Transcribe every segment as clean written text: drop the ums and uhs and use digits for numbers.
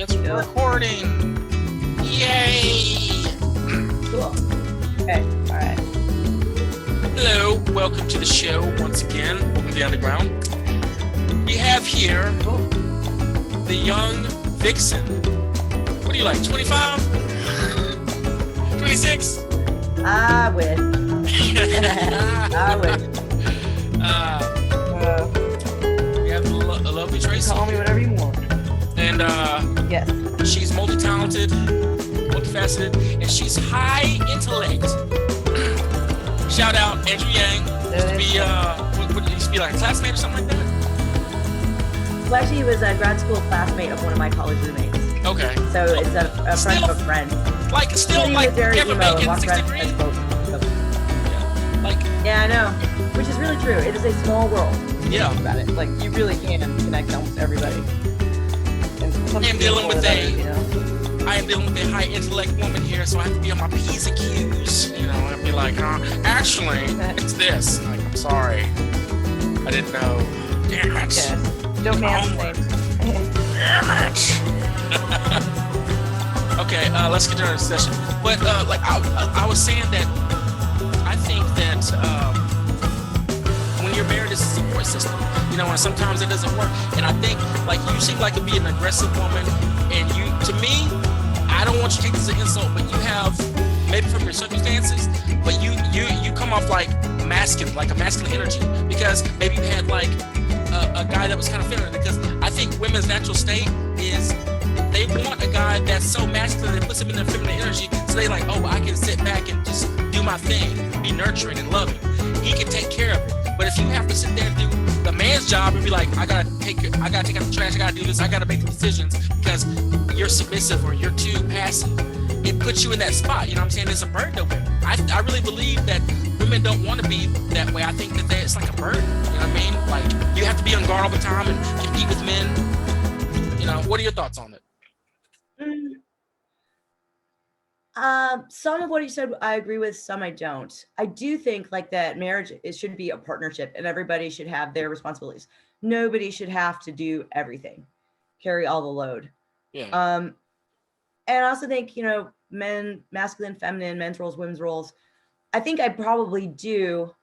It's recording. Yay! Cool. Okay. All right. Hello. Welcome to the show once again. Welcome to the Underground. We have here the young vixen. What are you like? 25? 26? I wish. I wish. We have a lovely Tracy. Call me whatever you want. And yes, she's multi-talented, multifaceted, and she's high intellect. Shout out Andrew Yang. Used to be what used to be like a classmate or something like that? Well, actually, he was a grad school classmate of one of my college roommates. Okay. So it's a friend of a friend. Like still he like was very Kevin emo, Bacon walked 60 around degrees. as both. Yeah. Like Yeah, I know. Which is really true. It is a small world. Yeah. Think about it. Like you really can connect almost everybody. I am dealing with a high intellect woman here, so I have to be on my P's and Q's. You know, I'd be like, actually, it's this. Like, I'm sorry. I didn't know. Damn it. Yes. Don't mansplain. Damn it. Okay, let's get to our session. But like I was saying that I think that when you're married, it's a support system. You know, and sometimes it doesn't work. And I think like you seem like to be an aggressive woman, and you, to me, I don't want you to take this as an insult, but you have, maybe from your circumstances, but you come off like masculine, like a masculine energy, because maybe you had like a guy that was kind of feminine. Because I think women's natural state is they want a guy that's so masculine that puts them in their feminine energy, so they like, oh, I can sit back and just do my thing, be nurturing and loving. He can take care of it. But if you have to sit there and do the man's job and be like, I gotta take out the trash, I gotta do this, I gotta make the decisions because you're submissive or you're too passive, it puts you in that spot. You know what I'm saying? It's a burden to women. I really believe that women don't want to be that way. I think that it's like a burden. You know what I mean? Like you have to be on guard all the time and compete with men. You know, what are your thoughts on it? Some of what you said I agree with, some I don't. I do think like that marriage, it should be a partnership and everybody should have their responsibilities. Nobody should have to do everything, carry all the load. Yeah. And I also think, men, masculine, feminine, men's roles, women's roles. I think I probably do.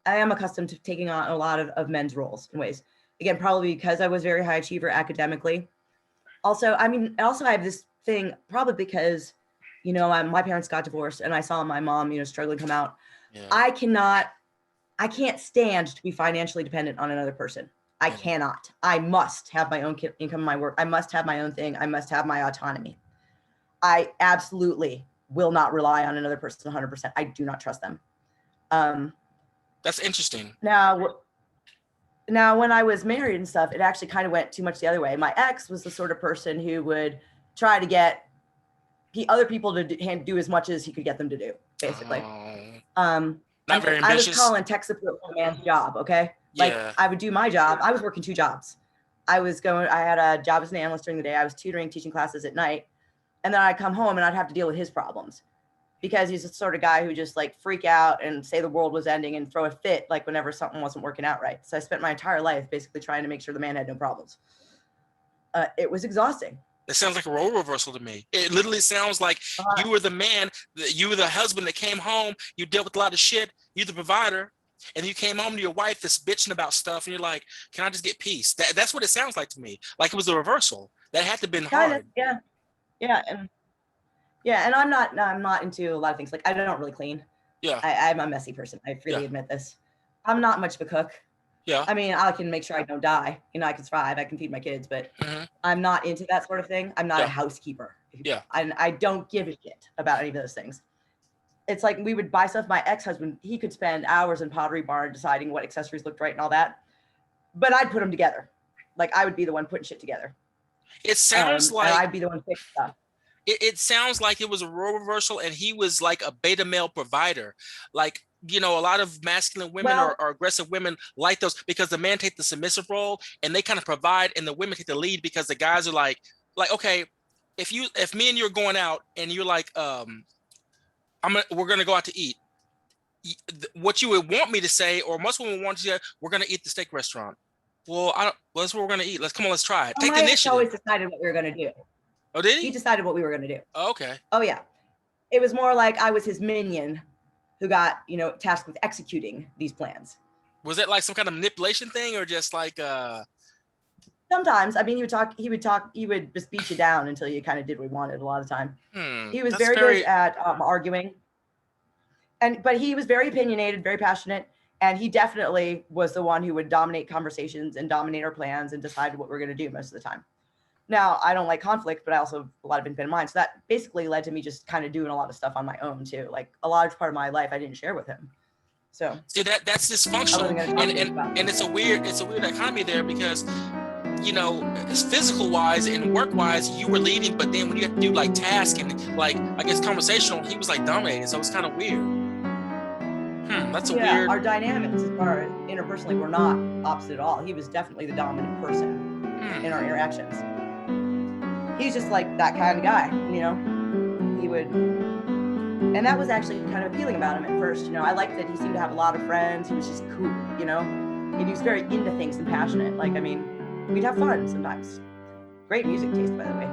I am accustomed to taking on a lot of men's roles in ways. Again, probably because I was very high achiever academically. Also, I have this thing probably because my parents got divorced and I saw my mom, struggling to come out. Yeah. I can't stand to be financially dependent on another person. I cannot. I must have my own income, my work. I must have my own thing. I must have my autonomy. I absolutely will not rely on another person 100%. I do not trust them. That's interesting. Now, when I was married and stuff, it actually kind of went too much the other way. My ex was the sort of person who would try to get other people to do as much as he could get them to do, basically. Not very ambitious. I was calling tech support for a man's job, okay? Like, yeah. I would do my job. I was working 2 jobs. I had a job as an analyst during the day. I was tutoring, teaching classes at night. And then I'd come home and I'd have to deal with his problems because he's the sort of guy who just like freak out and say the world was ending and throw a fit like whenever something wasn't working out right. So I spent my entire life basically trying to make sure the man had no problems. It was exhausting. That sounds like a role reversal to me. It literally sounds like you were the man, you were the husband that came home, you dealt with a lot of shit, you're the provider, and you came home to your wife that's bitching about stuff, and you're like, can I just get peace? That's what it sounds like to me. Like it was a reversal. That had to have been hard. Yeah. And I'm not into a lot of things. Like I don't really clean. Yeah. I'm a messy person. I freely admit this. I'm not much of a cook. Yeah. I mean, I can make sure I don't die. I can survive. I can feed my kids, but I'm not into that sort of thing. I'm not a housekeeper. Yeah. And I don't give a shit about any of those things. It's like we would buy stuff. My ex-husband, he could spend hours in Pottery Barn deciding what accessories looked right and all that. But I'd put them together. Like I would be the one putting shit together. It sounds like I'd be the one fixing stuff. It sounds like it was a role reversal and he was like a beta male provider. Like, a lot of masculine women or aggressive women like those because the man takes the submissive role and they kind of provide and the women take the lead because the guys are like, okay, if me and you are going out and you're like, we're going to go out to eat. What you would want me to say, or most women want you to say, we're going to eat the steak restaurant. Well, that's what we're going to eat. Let's try it. Take the initiative. Always decided what we were going to do. Oh, did he? He decided what we were going to do. Oh, okay. Oh yeah. It was more like I was his minion who got, tasked with executing these plans. Was it like some kind of manipulation thing, or just like Sometimes, I mean, he would just beat you down until you kind of did what he wanted a lot of the time. He was very good at arguing. But he was very opinionated, very passionate, and he definitely was the one who would dominate conversations and dominate our plans and decide what we're going to do most of the time. Now, I don't like conflict, but I also have a lot of independent mind. So that basically led to me just kind of doing a lot of stuff on my own too. Like a large part of my life I didn't share with him. So see that's dysfunctional, and it's a weird economy there, because physical wise and work wise you were leading, but then when you have to do like task and like I guess conversational, he was like dominating. So it's kind of weird. That's a weird. Our dynamics as far as interpersonally were not opposite at all. He was definitely the dominant person in our interactions. He's just like that kind of guy, he would, and that was actually kind of appealing about him at first. I liked that he seemed to have a lot of friends. He was just cool, and he was very into things and passionate. Like, I mean, we'd have fun sometimes. Great music taste, by the way.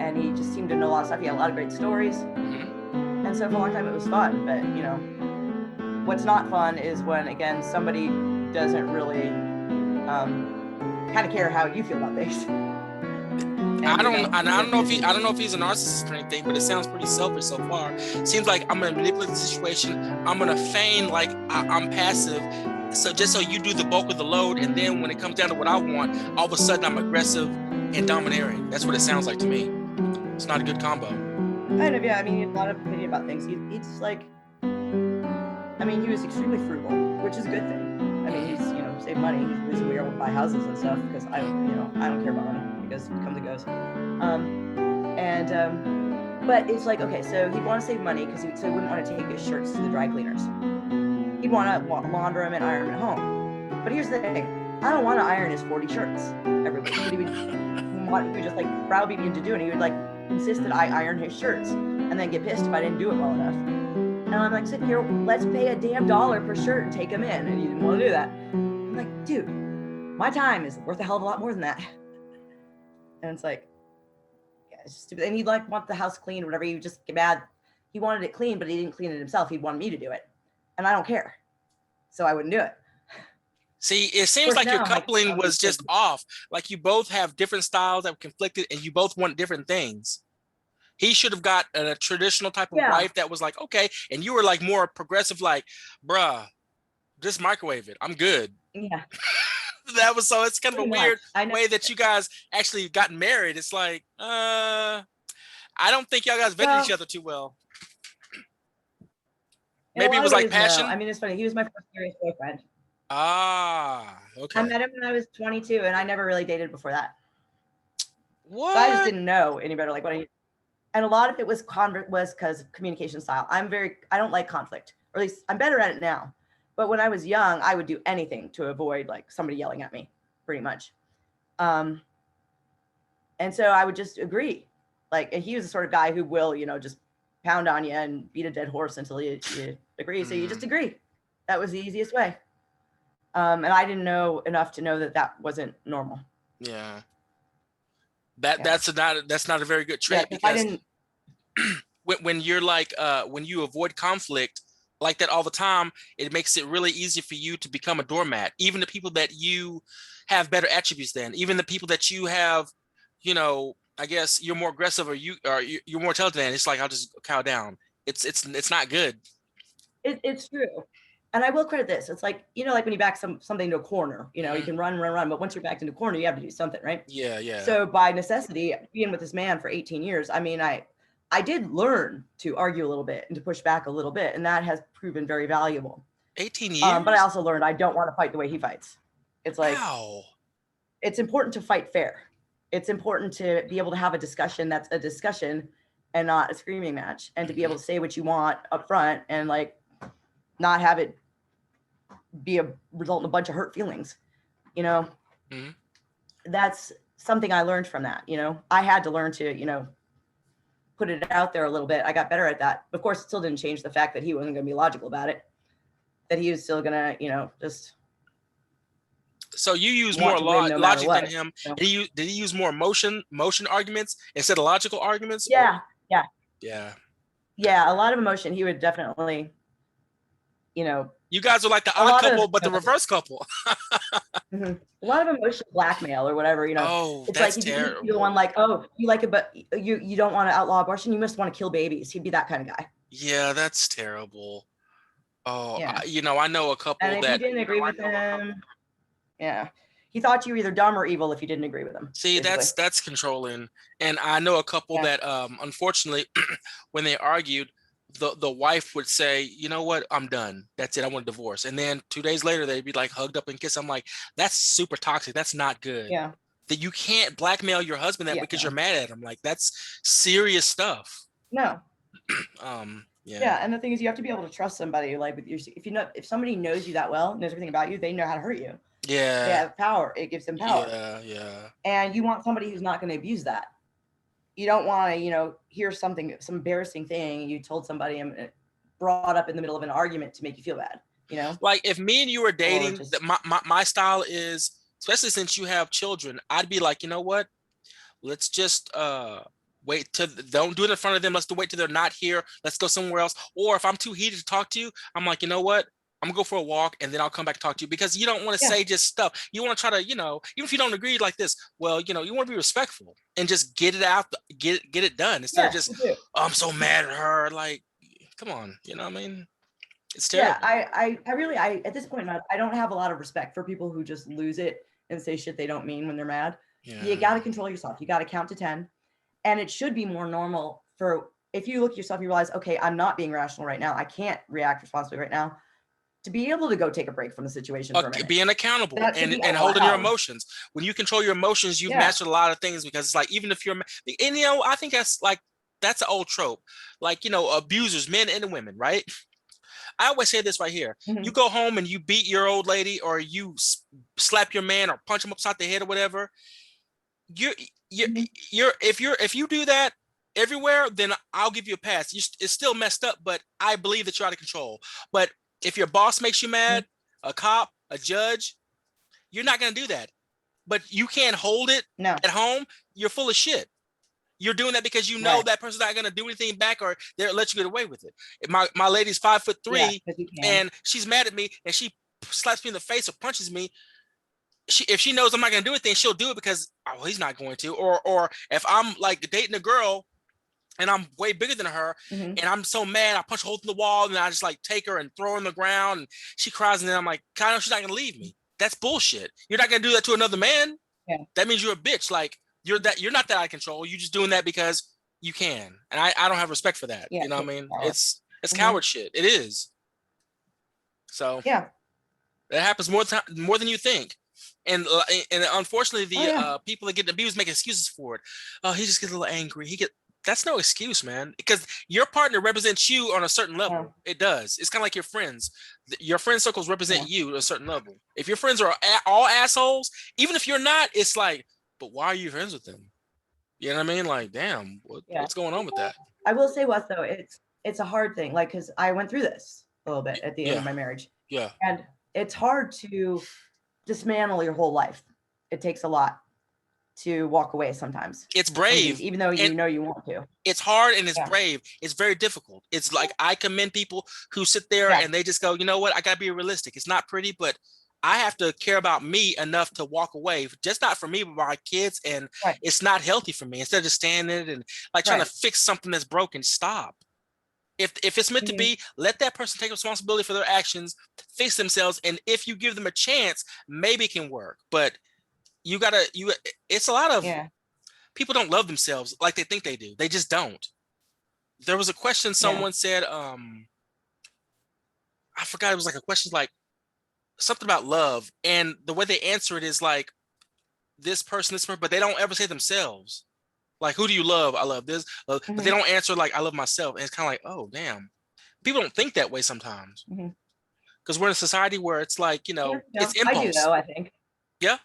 And he just seemed to know a lot of stuff. He had a lot of great stories. And so for a long time it was fun, but what's not fun is when, again, somebody doesn't really kind of care how you feel about things. I don't know if he's a narcissist or anything, but it sounds pretty selfish so far. Seems like I'm gonna manipulate the situation. I'm gonna feign like I'm passive, so just so you do the bulk of the load, and then when it comes down to what I want, all of a sudden I'm aggressive and domineering. That's what it sounds like to me. It's not a good combo. Kind of, yeah. I mean, he had a lot of opinion about things. He's like, I mean, he was extremely frugal, which is a good thing. I mean, he's save money. He's the reason we were able to buy houses and stuff, because I don't care about money, because it comes and goes. But it's like, okay, so he'd want to save money because he wouldn't want to take his shirts to the dry cleaners. He'd want to launder them and iron them at home. But here's the thing: I don't want to iron his 40 shirts every week. But he would just like browbeat me into doing it. He would like insist that I iron his shirts, and then get pissed if I didn't do it well enough. And I'm like, sitting here, let's pay a damn $1 per shirt and take them in, and he didn't want to do that. I'm like, dude, my time is worth a hell of a lot more than that. And it's like, yeah, it's just stupid. And he'd like want the house clean or whatever. He would just get mad. He wanted it clean, but he didn't clean it himself. He'd want me to do it. And I don't care. So I wouldn't do it. See, it seems like your coupling was just off. Like you both have different styles that conflicted, and you both want different things. He should have got a traditional type of wife that was like, okay. And you were like more progressive, like, bruh, just microwave it. I'm good. Yeah. It's kind of a weird way that you guys actually got married. It's like, I don't think y'all guys vetted each other too well. Maybe it was like passion. No. I mean, it's funny. He was my first serious boyfriend. Ah, okay. I met him when I was 22, and I never really dated before that. What? So I just didn't know any better. Like and a lot of it was because of communication style. I don't like conflict, or at least I'm better at it now. But when I was young, I would do anything to avoid like somebody yelling at me, pretty much. And so I would just agree. Like, and he was the sort of guy who will, just pound on you and beat a dead horse until you agree. So you just agree. That was the easiest way. And I didn't know enough to know that wasn't normal. Yeah. That's not a very good trait, because when you're like when you avoid conflict like that all the time, it makes it really easy for you to become a doormat. Even the people that you have better attributes than, even the people that you have, I guess you're more aggressive or you're more intelligent than, it's like, I'll just cow down. It's not good. It's true. And I will credit this. It's like, like when you back something to a corner, you can run, but once you're backed into a corner, you have to do something, right? Yeah. So by necessity, being with this man for 18 years, I mean, I did learn to argue a little bit and to push back a little bit. And that has proven very valuable. 18 years? But I also learned I don't want to fight the way he fights. It's like, It's important to fight fair. It's important to be able to have a discussion that's a discussion and not a screaming match, and to be able to say what you want up front and like not have it be a result in a bunch of hurt feelings. That's something I learned from that. I had to learn to, put it out there a little bit. I got better at that. Of course, it still didn't change the fact that he wasn't going to be logical about it, that he was still going to, just. So you use want more to win no matter logic than what. him. You know? Did he use more motion arguments instead of logical arguments? Yeah, yeah, Yeah. yeah. A lot of emotion. He would definitely, you know, You guys are like the a odd lot of couple, but the reverse couple. a lot of emotional blackmail or whatever. You know, Oh, it's that's like if you terrible. be the one like, oh, you like it, but you don't want to outlaw abortion. You must want to kill babies. He'd be that kind of guy. Yeah, that's terrible. Oh, Yeah. I know a couple And if you that. didn't agree with him, yeah, he thought you were either dumb or evil if you didn't agree with him. See, basically. that's controlling. And I know a couple that unfortunately when they argued, the wife would say, you know what, I'm done. That's it. I want a divorce. And then 2 days later they'd be like hugged up and kissed. I'm like, that's super toxic. That's not good. Yeah. That you can't blackmail your husband because you're mad at him. Like, that's serious stuff. No. Yeah. Yeah, and the thing is, you have to be able to trust somebody. Like with your, if somebody knows you that well, knows everything about you, they know how to hurt you. Yeah. They have power. It gives them power. Yeah. And you want somebody who's not going to abuse that. You don't want to, hear some embarrassing thing you told somebody and it brought up in the middle of an argument to make you feel bad. Like if me and you were dating, my style is, especially since you have children, I'd be like, you know what? Let's just wait till, don't do it in front of them. Let's wait till they're not here. Let's go somewhere else. Or if I'm too heated to talk to you, I'm like, you know what? I'm gonna go for a walk and then I'll come back and talk to you, because you don't want to say just stuff. You want to try to, even if you don't agree like this, well, you want to be respectful and just get it out, get it done instead of just, oh, I'm so mad at her. Like, come on, you know what I mean? It's terrible. Yeah, I really, at this point, I don't have a lot of respect for people who just lose it and say shit they don't mean when they're mad. Yeah. You got to control yourself. You got to count to 10. And it should be more normal if you look at yourself, you realize, okay, I'm not being rational right now. I can't react responsibly right now. To be able to go take a break from the situation for a minute. Being accountable and holding your emotions. When you control your emotions, you've mastered a lot of things, because it's like, even if you're, and I think that's an old trope. Like, abusers, men and women, right? I always say this right here. Mm-hmm. You go home and you beat your old lady, or you slap your man or punch him upside the head or whatever. If you do that everywhere, then I'll give you a pass. It's still messed up, but I believe that you're out of control. But if your boss makes you mad, a cop, a judge, you're not going to do that. But you can't hold it at home. You're full of shit. You're doing that because you know that person's not going to do anything back, or they'll let you get away with it. My lady's 5'3", and she's mad at me, and she slaps me in the face or punches me. If she knows I'm not going to do anything, she'll do it because, oh, he's not going to. Or if I'm like dating a girl and I'm way bigger than her, and I'm so mad, I punch a hole in the wall, and I just like take her and throw her on the ground, and she cries, and then I'm like, I know she's not gonna leave me. That's bullshit. You're not gonna do that to another man. Yeah. That means you're a bitch. Like, you're not that out of control. You're just doing that because you can, and I don't have respect for that. You know what I mean? It's coward shit. It is. So that happens more than you think. And unfortunately, the people that get abused make excuses for it. Oh, he just gets a little angry. That's no excuse, man, because your partner represents you on a certain level. It does. It's kind of like your friends. Your friend circles represent you at a certain level. If your friends are all assholes, even if you're not, it's like, but why are you friends with them? You know what I mean? Like, damn, what's going on with that? I will say what, though, it's a hard thing. Like, because I went through this a little bit at the end of my marriage. Yeah. And it's hard to dismantle your whole life. It takes a lot to walk away sometimes. It's brave. Even though you know you want to. It's hard and it's brave. It's very difficult. It's like, I commend people who sit there and they just go, you know what? I got to be realistic. It's not pretty, but I have to care about me enough to walk away. Just not for me, but my kids. And it's not healthy for me. Instead of just standing and like trying to fix something that's broken, stop. If it's meant to be, let that person take responsibility for their actions, fix themselves. And if you give them a chance, maybe it can work. But it's a lot of people don't love themselves like they think they do. They just don't. There was a question someone said, I forgot, it was like a question like something about love. And the way they answer it is like this person, but they don't ever say themselves. Like, who do you love? I love this. But they don't answer like, I love myself. And it's kind of like, oh, damn. People don't think that way sometimes. Because we're in a society where it's like, it's impulse. I do, though, I think. Yeah.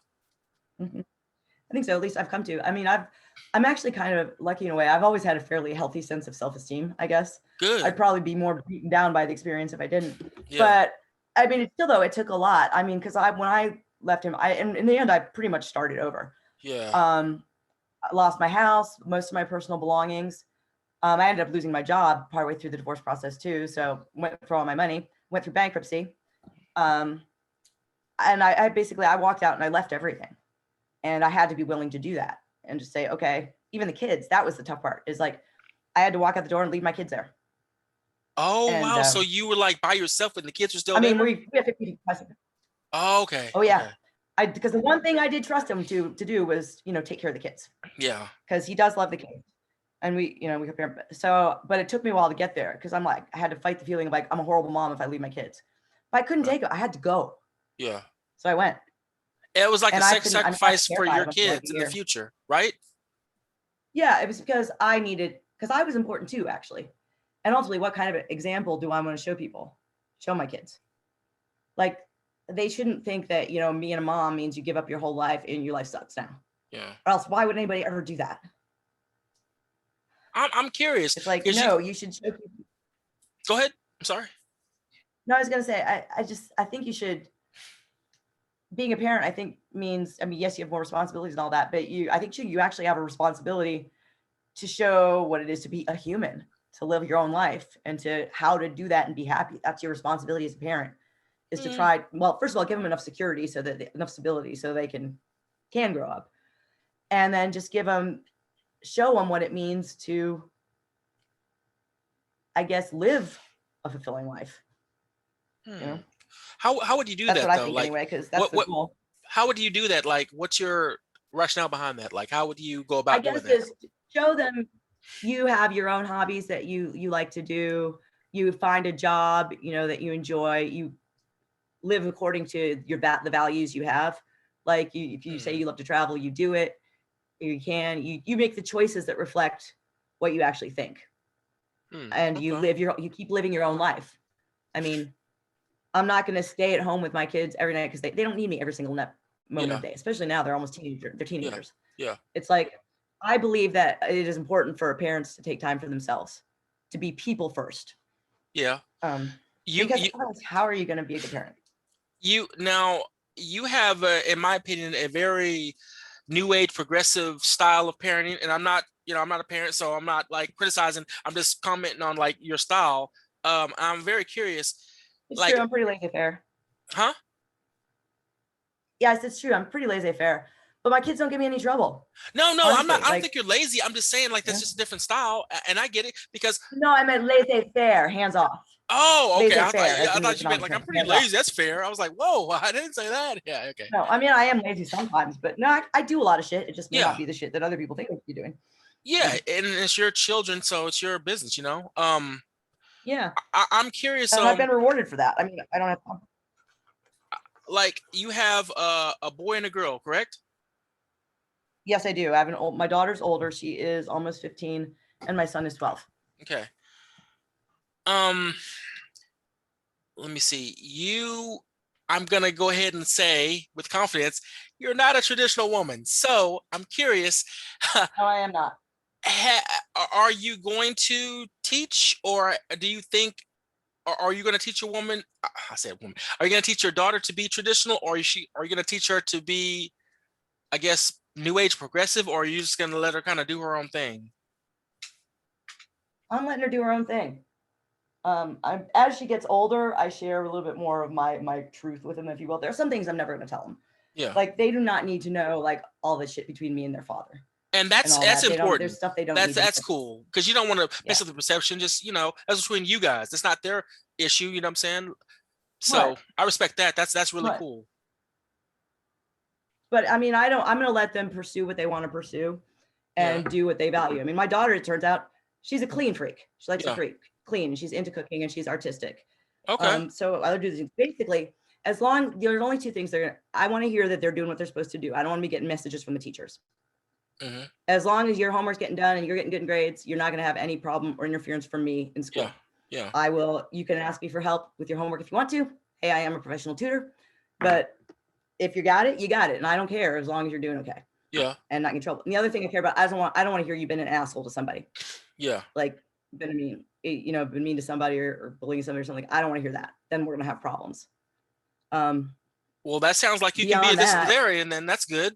I think so. At least I've come to. I mean, I'm actually kind of lucky in a way. I've always had a fairly healthy sense of self-esteem, I guess. Good. I'd probably be more beaten down by the experience if I didn't. Yeah. But I mean, it took a lot. I mean, because when I left him. And in the end, I pretty much started over. Yeah. I lost my house, most of my personal belongings. I ended up losing my job partway through the divorce process too. So went for all my money, went through bankruptcy. And I basically, I walked out and I left everything. And I had to be willing to do that and just say, okay, even the kids, that was the tough part, is like, I had to walk out the door and leave my kids there. Oh, And wow. So you were like by yourself and the kids were still I mean, there? we have 50 custody. Oh, okay. Oh yeah. Okay. Because the one thing I did trust him to do was, take care of the kids. Yeah. Because he does love the kids. And we compare. So, but it took me a while to get there, because I'm like, I had to fight the feeling of like, I'm a horrible mom if I leave my kids. But I couldn't take it. I had to go. Yeah. So I went. It was like And a I sacrifice for your like kids in the future, right? Yeah, it was because because I was important too, actually. And ultimately, what kind of example do I want to show people? Show my kids. Like, they shouldn't think that, being a mom means you give up your whole life and your life sucks now. Yeah. Or else, why would anybody ever do that? I'm curious. It's like, no, you should show people. Go ahead. I'm sorry. No, I was going to say, I think you should, being a parent, I think means, I mean, yes, you have more responsibilities and all that, but I think you actually have a responsibility to show what it is to be a human, to live your own life, and to how to do that and be happy. That's your responsibility as a parent, is to try, well, first of all, give them enough security, enough stability so they can grow up. And then just show them what it means to, I guess, live a fulfilling life. How would you do that's that? What though? I think like, anyway, because that's the goal. How would you do that? Like, what's your rationale behind that? Like, how would you go about doing that? I guess is show them you have your own hobbies that you like to do. You find a job, that you enjoy. You live according to the values you have. Like, if you say you love to travel, you do it. You make the choices that reflect what you actually think. And okay. you keep living your own life. I mean, I'm not going to stay at home with my kids every night, because they don't need me every single moment of the day, especially now. They're almost teenagers. They're teenagers. Yeah. It's like, I believe that it is important for parents to take time for themselves, to be people first. Yeah. Because how are you going to be a good parent? You have, in my opinion, a very new age progressive style of parenting, and I'm not a parent, so I'm not like criticizing. I'm just commenting on like your style. I'm very curious. It's true. I'm pretty laissez-faire. Huh? Yes, it's true. I'm pretty laissez-faire, but my kids don't give me any trouble. No, honestly, I'm not. I don't think you're lazy. I'm just saying, like, that's just a different style, and I get it, because. No, I meant laissez-faire, hands off. Oh, okay. I thought you meant like, I'm pretty lazy. That's fair. I was like, whoa, I didn't say that. Yeah, okay. No, I mean, I am lazy sometimes, but no, I do a lot of shit. It just may not be the shit that other people think you're doing. Yeah, and it's your children, so it's your business, Yeah. I'm curious. And I've been rewarded for that. I mean, I don't have time. Like, you have a boy and a girl, correct? Yes, I do. I have my daughter's older. She is almost 15, and my son is 12. Okay. Let me see. I'm gonna go ahead and say with confidence, you're not a traditional woman. So I'm curious. No, I am not. Are you going to teach, or do you think, or are you going to teach a woman? I said woman. Are you going to teach your daughter to be traditional, or are you going to teach her to be, I guess, new age progressive, or are you just going to let her kind of do her own thing? I'm letting her do her own thing. As she gets older, I share a little bit more of my truth with them, if you will. There are some things I'm never going to tell them. Yeah. Like, they do not need to know like all the shit between me and their father. And that's important. There's stuff they don't. That's cool, because you don't want to mess up the perception. Just, that's between you guys. That's not their issue. You know what I'm saying? So I respect that. That's really cool. But I mean, I'm going to let them pursue what they want to pursue, and do what they value. I mean, my daughter, it turns out, she's a clean freak. She likes to clean. She's into cooking, and she's artistic. Okay. So I'll do this. Basically, as long, there's only two things I want to hear, that they're doing what they're supposed to do. I don't want to be getting messages from the teachers. Mm-hmm. As long as your homework's getting done and you're getting good grades, you're not going to have any problem or interference from me in school. Yeah. You can ask me for help with your homework if you want to. Hey, I am a professional tutor, but if you got it, you got it. And I don't care, as long as you're doing okay. Yeah. And not in trouble. And the other thing I care about, I don't want to hear you've been an asshole to somebody. Yeah. Like, been mean to somebody, or bullying somebody or something. I don't want to hear that. Then we're going to have problems. Well, that sounds like you can be a Beyond that, disciplinarian, and that's good.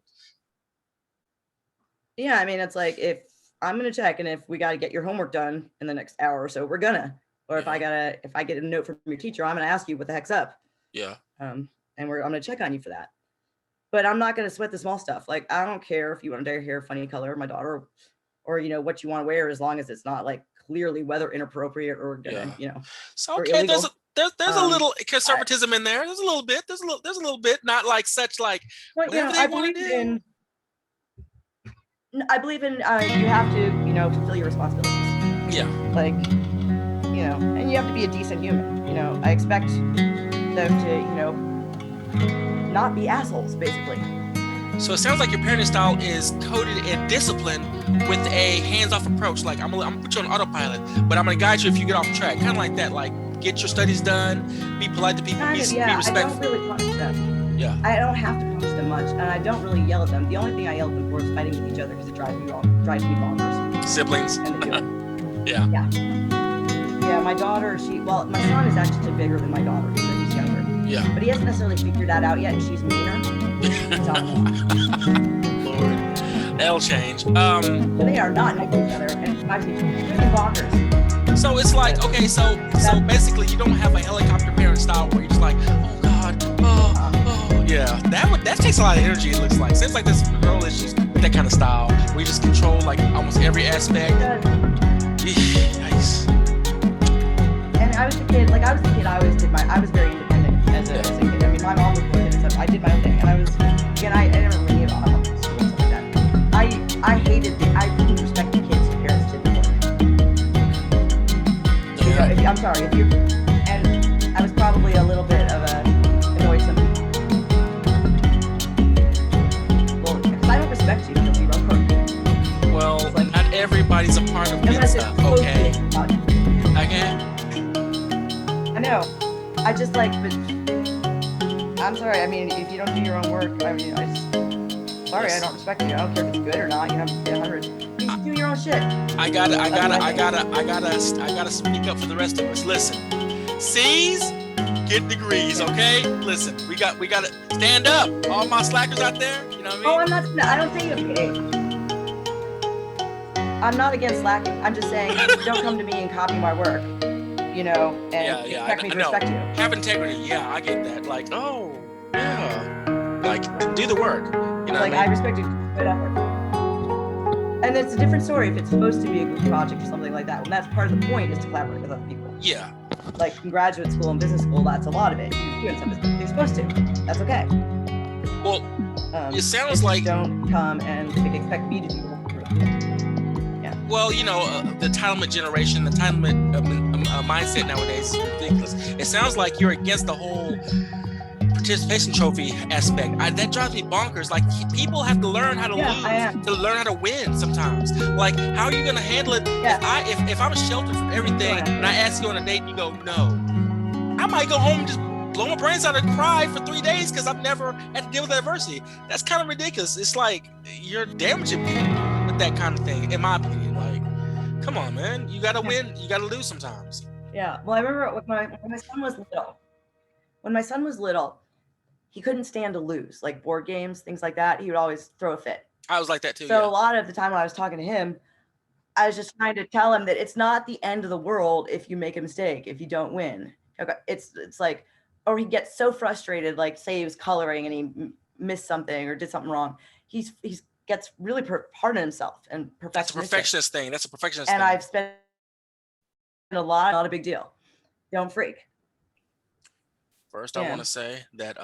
yeah, I mean, it's like if I'm gonna check, and if we got to get your homework done in the next hour or so, we're gonna. Or if I get a note from your teacher, I'm gonna ask you what the heck's up. Yeah. And I'm gonna check on you for that. But I'm not gonna sweat the small stuff. Like I don't care if you want to dye your hair funny color, my daughter, or what you want to wear, as long as it's not like clearly weather inappropriate or gonna, So or okay, illegal. there's a little conservatism in there. There's a little bit. There's a little bit. Not like such like But whatever they want to do. I believe in you have to fulfill your responsibilities. Yeah. Like and you have to be a decent human. I expect them to not be assholes, basically. So it sounds like your parenting style is coded in discipline with a hands-off approach. Like I'm gonna put you on autopilot, but I'm gonna guide you if you get off track. Kind of like that. Like get your studies done, be polite to people, be respectful. I don't really punish them. Yeah. I don't have to punish them much, and I don't really yell at them. The only thing I yell at them for is fighting with each other because it drives me bonkers. Siblings. And they do it. Yeah. Yeah, my daughter, my son is actually bigger than my daughter because he's younger. Yeah. But he hasn't necessarily figured that out yet, and she's meaner. Lord, that'll change. They are not next to each other, and it drives me freaking bonkers. So it's like, okay, so basically you don't have a helicopter parent style where you're just like, oh God, oh, yeah. That takes a lot of energy, it looks like. Seems like there's girl issues with that kind of style where you just control like almost every aspect. Nice. And I was a kid, I was very independent as a kid. I mean, my mom was working and stuff. I did my own thing, and I didn't really need a lot of school and stuff like that. I didn't respect the kids' parents did before. I'm sorry, and I was probably a little bit of a annoyed well, because I don't respect you because you run perfect. Well, like, not everybody's a part of kid stuff, okay? Okay. I know. I just but I'm sorry. I mean, if you don't do your own work, I mean, I don't respect you. I don't care if it's good or not. You have to be 100. You do your own shit. I gotta speak up for the rest of us. Listen, C's get degrees, okay? Listen, we gotta stand up. All my slackers out there, you know what I mean? I don't say okay. I'm not against slacking. I'm just saying, don't come to me and copy my work, and expect me to respect you. Have integrity. Yeah, I get that. Like, oh, yeah. Like, do the work. You know what I mean? I respect you. Good effort. And it's a different story if it's supposed to be a group project or something like that. When that's part of the point is to collaborate with other people. Yeah. Like in graduate school and business school, that's a lot of it. You're doing something you're supposed to. That's okay. Well, it sounds like don't come and expect me to do it. Yeah. Well, the entitlement generation, the entitlement mindset nowadays is ridiculous. It sounds like you're against the whole participation trophy aspect. That drives me bonkers. Like people have to learn how to lose to learn how to win sometimes. Like how are you gonna handle it? Yeah. If I'm sheltered from everything and I ask you on a date and you go no, I might go home and just blow my brains out and cry for 3 days because I've never had to deal with adversity. That's kind of ridiculous. It's like you're damaging me with that kind of thing, in my opinion. Like, come on, man. You gotta win, you gotta lose sometimes. Yeah. Well, I remember when my son was little. When my son was little, he couldn't stand to lose, like board games, things like that. He would always throw a fit. I was like that too. So a lot of the time when I was talking to him, I was just trying to tell him that it's not the end of the world if you make a mistake, if you don't win. Okay, it's like, or he gets so frustrated, like say he was coloring and he missed something or did something wrong. He gets really hard on himself and perfectionistic. That's a perfectionist thing. And I've spent not a big deal. Don't freak. First, I want to say that,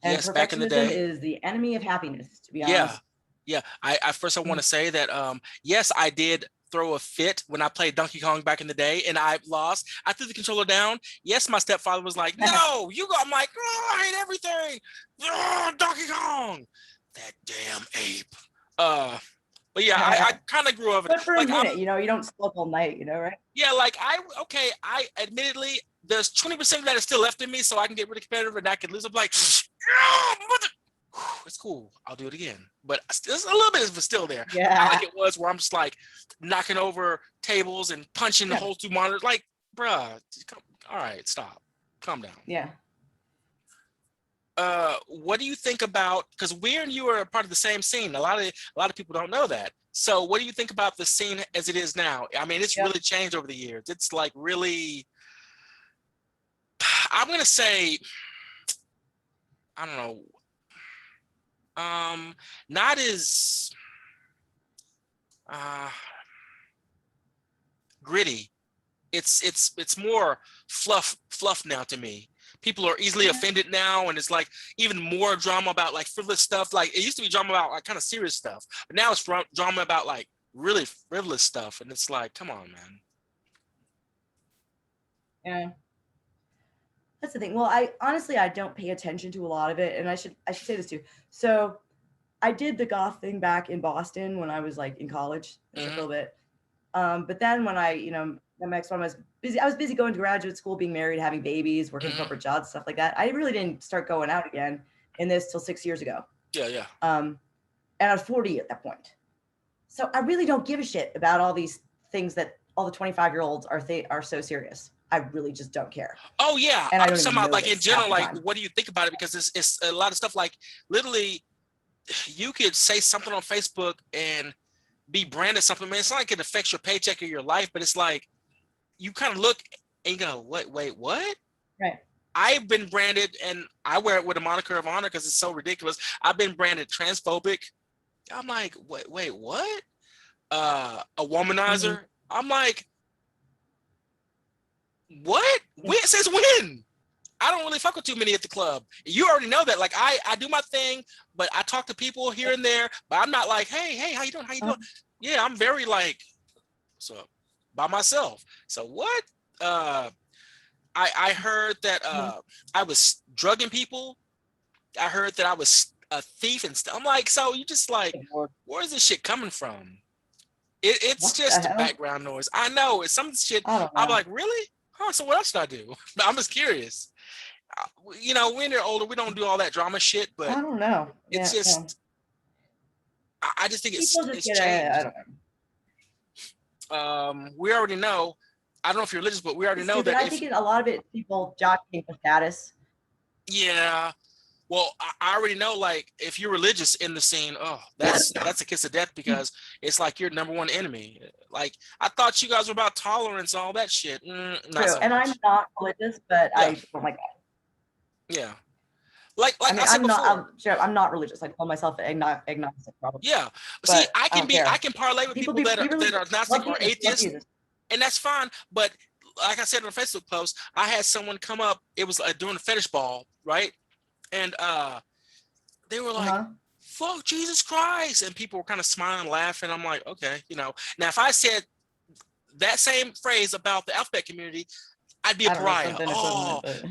yes, back in the day, is the enemy of happiness, to be honest. Yeah. I want to say that, yes, I did throw a fit when I played Donkey Kong back in the day and I lost. I threw the controller down. Yes, my stepfather was like, no, you go. I'm like, oh, I hate everything. Oh, Donkey Kong. That damn ape. But yeah, I kind of grew up. But for a minute, you don't sleep all night, right? Yeah, like I admittedly, there's 20% of that is still left in me, so I can get really competitive and I can lose. I'm like, it's cool. I'll do it again. But there's a little bit of it still there. Yeah. Not like it was where I'm just like knocking over tables and punching the whole two monitors. Like, bruh, all right, stop. Calm down. Yeah. what do you think about, because we and you are a part of the same scene. A lot of people don't know that. So what do you think about the scene as it is now? I mean, it's really changed over the years. It's like really, I'm gonna say, I don't know, not as gritty. It's more fluff now to me. People are easily offended now, and it's like even more drama about like frivolous stuff. Like it used to be drama about like kind of serious stuff, but now it's drama about like really frivolous stuff, and it's like, come on, man. Yeah. That's the thing. Well, I honestly I don't pay attention to a lot of it, and I should say this too. So I did the goth thing back in Boston when I was like in college a little bit. But then when I, my ex-one was busy, I was busy going to graduate school, being married, having babies, working corporate jobs, stuff like that. I really didn't start going out again in this till 6 years ago. Yeah. And I was 40 at that point. So I really don't give a shit about all these things that all the 25-year-olds are so serious. I really just don't care. Oh yeah. And I'm talking about like in general, like what do you think about it? Because it's a lot of stuff like literally you could say something on Facebook and be branded something, man. It's not like it affects your paycheck or your life, but it's like you kind of look and you go, wait, what? Right. I've been branded, and I wear it with a moniker of honor because it's so ridiculous. I've been branded transphobic. I'm like, wait, what? A womanizer. I'm like, what? Since when? I don't really fuck with too many at the club. You already know that. Like I do my thing, but I talk to people here and there, but I'm not like, hey, how you doing? How you doing? Yeah, I'm very like, so by myself. So what? I heard that I was drugging people. I heard that I was a thief and stuff. I'm like, so you just like, where's this shit coming from? It's just the background noise. I know it's some shit. I'm like, really? Huh? So what else did I do? I'm just curious. When they're older, we don't do all that drama shit, but I don't know. It's just, I just think it's changed. I don't know. We already know. I don't know if you're religious, but we already know that. I think a lot of it, people jockeying for status. Yeah. Well, I already know, like, if you're religious in the scene, that's a kiss of death, because it's like your number one enemy. Like, I thought you guys were about tolerance, all that shit. Not True. so and much. I'm not religious, but I don't like that. Yeah. Like I mean, I said before, I'm not religious. I call myself agnostic, probably. Yeah. See, I can parlay with people that are agnostic or atheists, and that's fine. But like I said on a Facebook post, I had someone come up. It was during a fetish ball, right? And they were like, fuck Jesus Christ. And people were kind of smiling, laughing. I'm like, okay, Now, if I said that same phrase about the alphabet community, I'd be a pariah.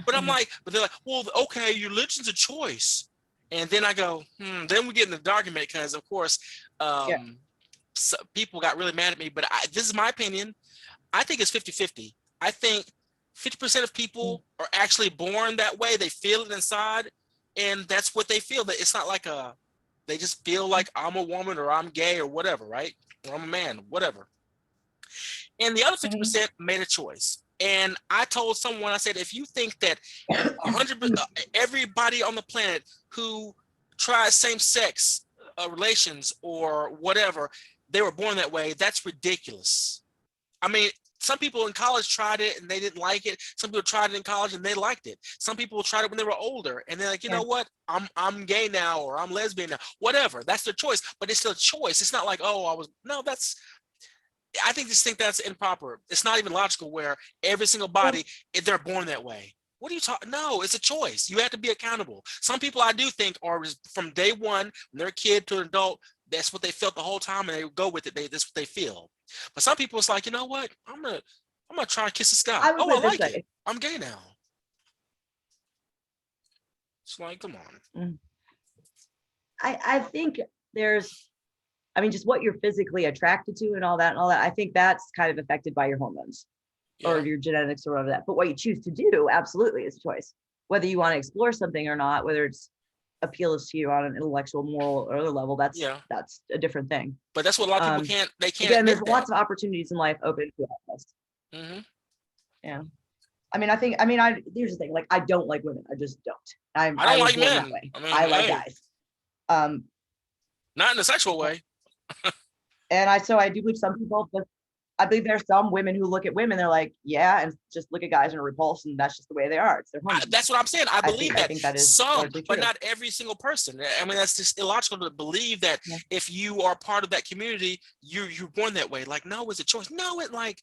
But I'm like, but they're like, well, okay, your religion's a choice. And then I go, then we get into the argument, because, of course, so people got really mad at me. But this is my opinion. I think it's 50-50. I think 50% of people are actually born that way. They feel it inside. And that's what they feel. That it's not like they just feel like I'm a woman or I'm gay or whatever, right? Or I'm a man, whatever. And the other 50% made a choice. And I told someone, I said, if you think that 100% everybody on the planet who tries same-sex relations or whatever, they were born that way, that's ridiculous. I mean, some people in college tried it and they didn't like it. Some people tried it in college and they liked it. Some people tried it when they were older and they're like, you know what? I'm gay now, or I'm lesbian now, whatever. That's their choice, but it's still a choice. It's not like, I think that's improper. It's not even logical where every single body, they're born that way. What are you talking? No, it's a choice. You have to be accountable. Some people I do think are from day one, when they're a kid to an adult, that's what they felt the whole time, and they go with it. That's what they feel. But some people, it's like, you know what? I'm gonna try and kiss the sky. I like it. I'm gay now. It's like, come on. I think there's, just what you're physically attracted to and all that. I think that's kind of affected by your hormones or your genetics or whatever that. But what you choose to do, absolutely, is a choice. Whether you want to explore something or not, whether it's appeals to you on an intellectual, moral, or other level, that's a different thing. But that's what a lot of people can't. They can't. Again, there's lots of opportunities in life open to us. Mm-hmm. Yeah. I mean, here's the thing. Like, I don't like women. I just don't. I I don't was like born men. that way. I mean, I like hey, guys. Um, not in a sexual way. and I do believe some people, but I believe there's some women who look at women, they're like, yeah, and just look at guys and are repulsed, and that's just the way they are. It's their hormones. That's what I'm saying. I believe I think that is some, largely but true. not every single person. I mean, that's just illogical to believe that if you are part of that community, you're born that way. Like, no, it's a choice. No, it like,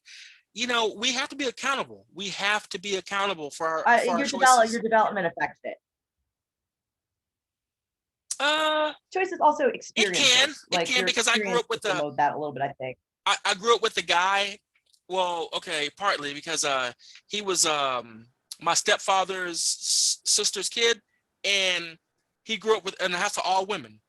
you know, we have to be accountable. We have to be accountable for our choices. Your development affects it. Choices also experiences. It can because I grew up with that a little bit. I think I grew up with the guy. Well, okay, partly because he was my stepfather's sister's kid, and he grew up in a house of all women.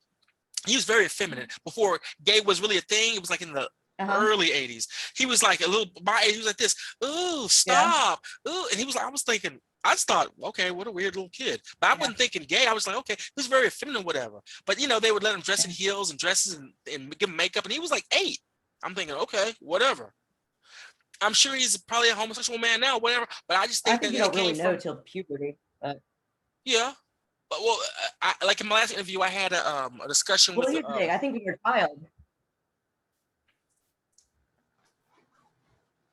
He was very effeminate before gay was really a thing. It was like in the early 80s. He was like a little my age. He was like this. Ooh, stop. Yeah. Ooh, and he was like, I was thinking. I just thought, okay, what a weird little kid. But I wasn't thinking gay. I was like, okay, he was very effeminate, whatever. But you know, they would let him dress in heels and dresses and give him makeup, and he was like 8. I'm thinking, okay, whatever. I'm sure he's probably a homosexual man now, whatever. But I just think that you don't really know till puberty. Yeah. But well, like in my last interview, I had a discussion with. Here's the thing. I think when you're a child.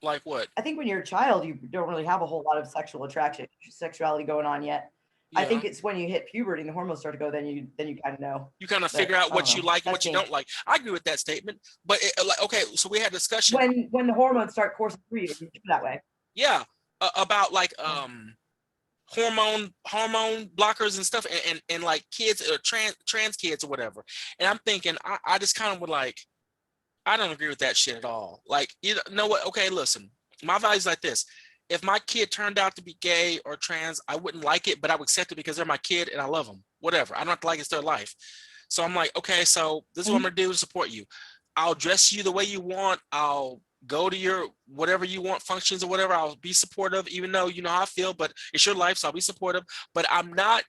Like what? I think when you're a child, you don't really have a whole lot of sexuality going on yet. Yeah. I think it's when you hit puberty and the hormones start to go, then you kind of know. You kind of figure out what you like and what you don't like. I agree with that statement. But okay, so we had a discussion when the hormones start coursing through you that way. Yeah, about like hormone blockers and stuff, and like kids or trans kids or whatever. And I'm thinking, I just kind of would like. I don't agree with that shit at all. Like, you know what? Okay, listen, my value's like this. If my kid turned out to be gay or trans, I wouldn't like it, but I would accept it because they're my kid and I love them. Whatever. I don't have to like it. It's their life. So I'm like, okay, so this is what I'm going to do to support you. I'll dress you the way you want. I'll go to your whatever you want functions or whatever. I'll be supportive, even though you know how I feel, but it's your life, so I'll be supportive. But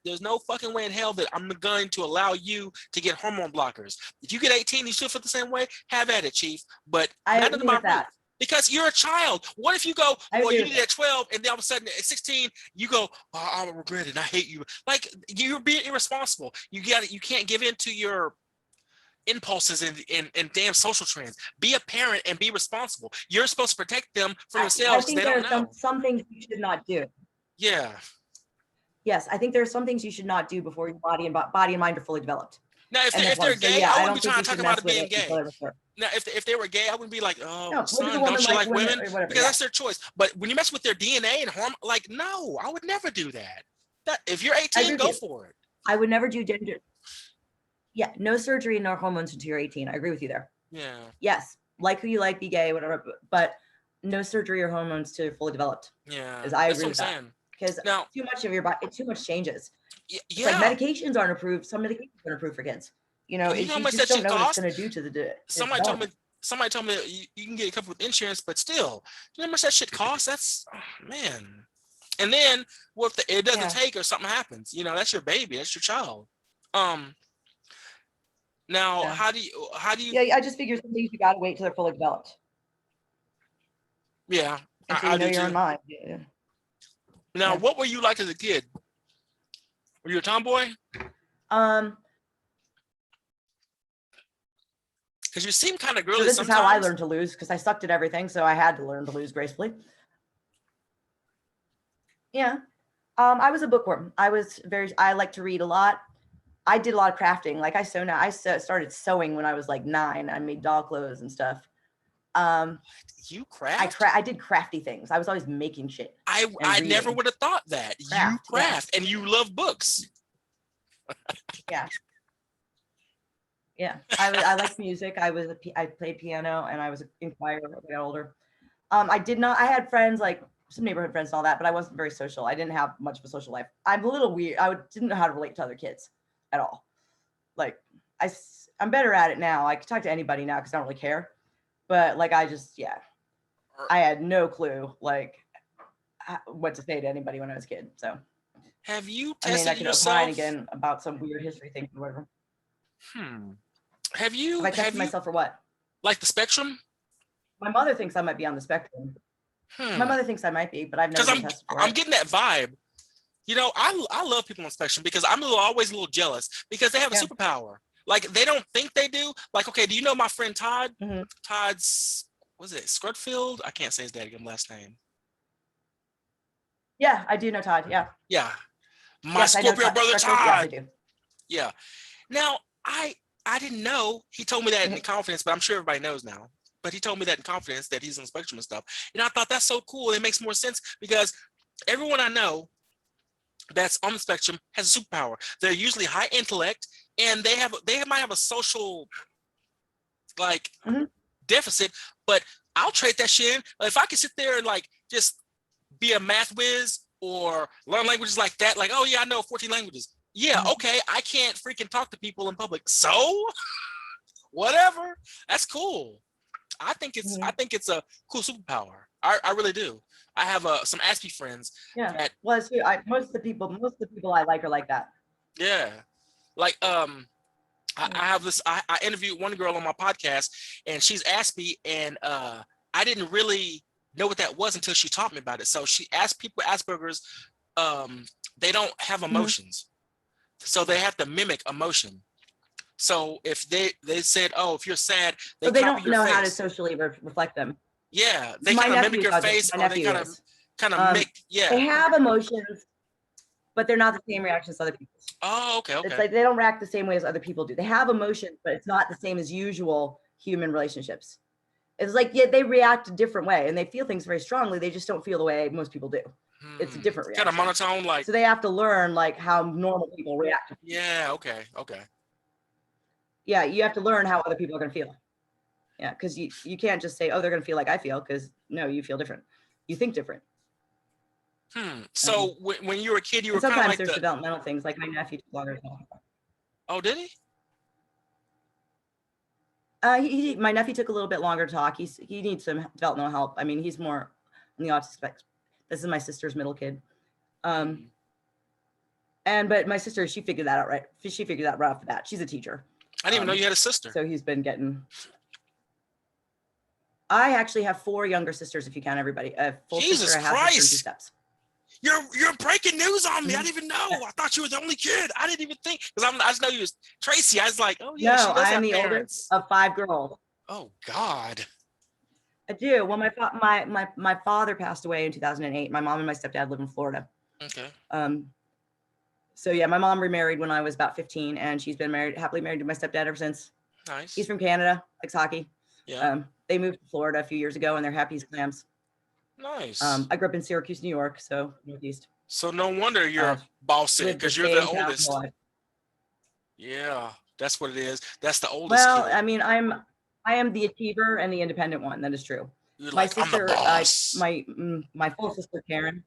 there's no fucking way in hell that I'm going to allow you to get hormone blockers. If you get 18, you still feel the same way, have at it, Chief. But I agree with that. Because you're a child. What if you go, well, you did it at 12, and then all of a sudden at 16, you go, oh, I regret it, I hate you. Like, you're being irresponsible. You can't give in to your impulses and damn social trends. Be a parent and be responsible. You're supposed to protect them from themselves. I think there are some things you should not do. Yeah. Yes, I think there are some things you should not do before your body and mind are fully developed. Now, if they're gay, I wouldn't be trying to talk about it being gay. Now, if they were gay, I wouldn't be like, oh, son, don't you like women? Because that's their choice. But when you mess with their DNA and hormone, like, no, I would never do that. If you're 18, go for it. I would never do gender. Yeah, no surgery, no hormones until you're 18. I agree with you there. Yeah. Yes, like who you like, be gay, whatever, but no surgery or hormones till you're fully developed. Yeah, I agree with that. Because too much of your body, too much changes. Yeah. It's like medications aren't approved. Some medications aren't approved for kids. You know, you how much just don't know cost? what it's going to do to the. Somebody told me that you can get covered with insurance, but still, you know how much that shit costs? That's man. And then what if it doesn't take or something happens? You know, that's your baby, that's your child. Now, how do you? Yeah, I just figure some things you got to wait till they're fully developed. Yeah, I know your own mind. Yeah. Now, what were you like as a kid? Were you a tomboy? Because you seem kind of girly. So this is how I learned to lose, because I sucked at everything, so I had to learn to lose gracefully. Yeah, I was a bookworm. I like to read a lot. I did a lot of crafting. Like I started sewing when I was like 9. I made doll clothes and stuff. You craft? I did crafty things. I was always making shit. I never would have thought that. You craft and you love books. Yeah. Yeah. I liked music. I played piano and I was in choir when I got older. I had friends, like some neighborhood friends and all that, but I wasn't very social. I didn't have much of a social life. I'm a little weird. Didn't know how to relate to other kids at all. Like I'm better at it now. I can talk to anybody now because I don't really care. But like I had no clue like what to say to anybody when I was a kid. So have you tested I could opine again about some weird history thing or whatever. Have you tested myself for what? Like the spectrum? My mother thinks I might be on the spectrum. My mother thinks I might be, but I've never Because been tested for I'm it. getting that vibe. You know, I love people on spectrum because I'm always a little jealous because they have a superpower. Like they don't think they do. Like, okay, do you know my friend Todd? Mm-hmm. Todd's, was it Scrutfield? I can't say his dad's last name. Yeah, I do know Todd. Yeah. Yeah. My Scorpio brother Todd. Yes, I do. Yeah. Now, I didn't know. He told me that in confidence, but I'm sure everybody knows now. But he told me that in confidence that he's on the spectrum and stuff. And I thought that's so cool. It makes more sense because everyone I know that's on the spectrum has a superpower. They're usually high intellect and they might have a social like deficit, but I'll trade that shit in. If I could sit there and like just be a math whiz or learn languages like that, like, oh yeah, I know 14 languages. Yeah, okay, I can't freaking talk to people in public. So whatever. That's cool. I think it's a cool superpower. I really do. I have some Aspie friends. Yeah. Well, it's, most of the people I like are like that. Yeah. Like I have this. I interviewed one girl on my podcast, and she's Aspie, and I didn't really know what that was until she taught me about it. So she asked people with Asperger's, they don't have emotions, so they have to mimic emotion. So if they said, oh, if you're sad, they don't know how to socially reflect them. Yeah, they kind of mimic your face, or they kind of make. Yeah, they have emotions, but they're not the same reactions as other people. Oh, okay. It's like they don't react the same way as other people do. They have emotions, but it's not the same as usual human relationships. It's like, yeah, they react a different way and they feel things very strongly. They just don't feel the way most people do. It's a different reaction. Kind of monotone, like. So they have to learn like how normal people react. Yeah. Okay. Yeah, you have to learn how other people are going to feel. Yeah, because you can't just say, oh, they're going to feel like I feel, because no, you feel different. You think different. So when you were a kid, you were kind of sometimes like there's developmental things. Like my nephew took longer to talk. Oh, did he? My nephew took a little bit longer to talk. He needs some developmental help. I mean, he's more on the autistic spectrum. This is my sister's middle kid. But my sister, she figured that out right. She figured that right off the bat. She's a teacher. I didn't even know you had a sister. So he's been getting. I actually have 4 younger sisters, if you count everybody. A full Jesus sister, a half Christ. sister, 2 steps. You're breaking news on me. I didn't even know. I thought you were the only kid. I didn't even think, because I just know you was Tracy. I was like, oh yeah, no, she does I'm the parents. oldest of 5 girls. Oh God. I do. Well, my father passed away in 2008. My mom and my stepdad live in Florida. Okay. So yeah, my mom remarried when I was about 15, and she's been happily married to my stepdad ever since. Nice. He's from Canada, likes hockey. Yeah. They moved to Florida a few years ago, and they're happy as clams. Nice. I grew up in Syracuse, New York, so Northeast. So no wonder you're bossy, because you're the oldest. Yeah, that's what it is. That's the oldest. Well, kid. I mean, I am the achiever and the independent one. That is true. You're my like, sister, I'm the boss. My full sister Karen.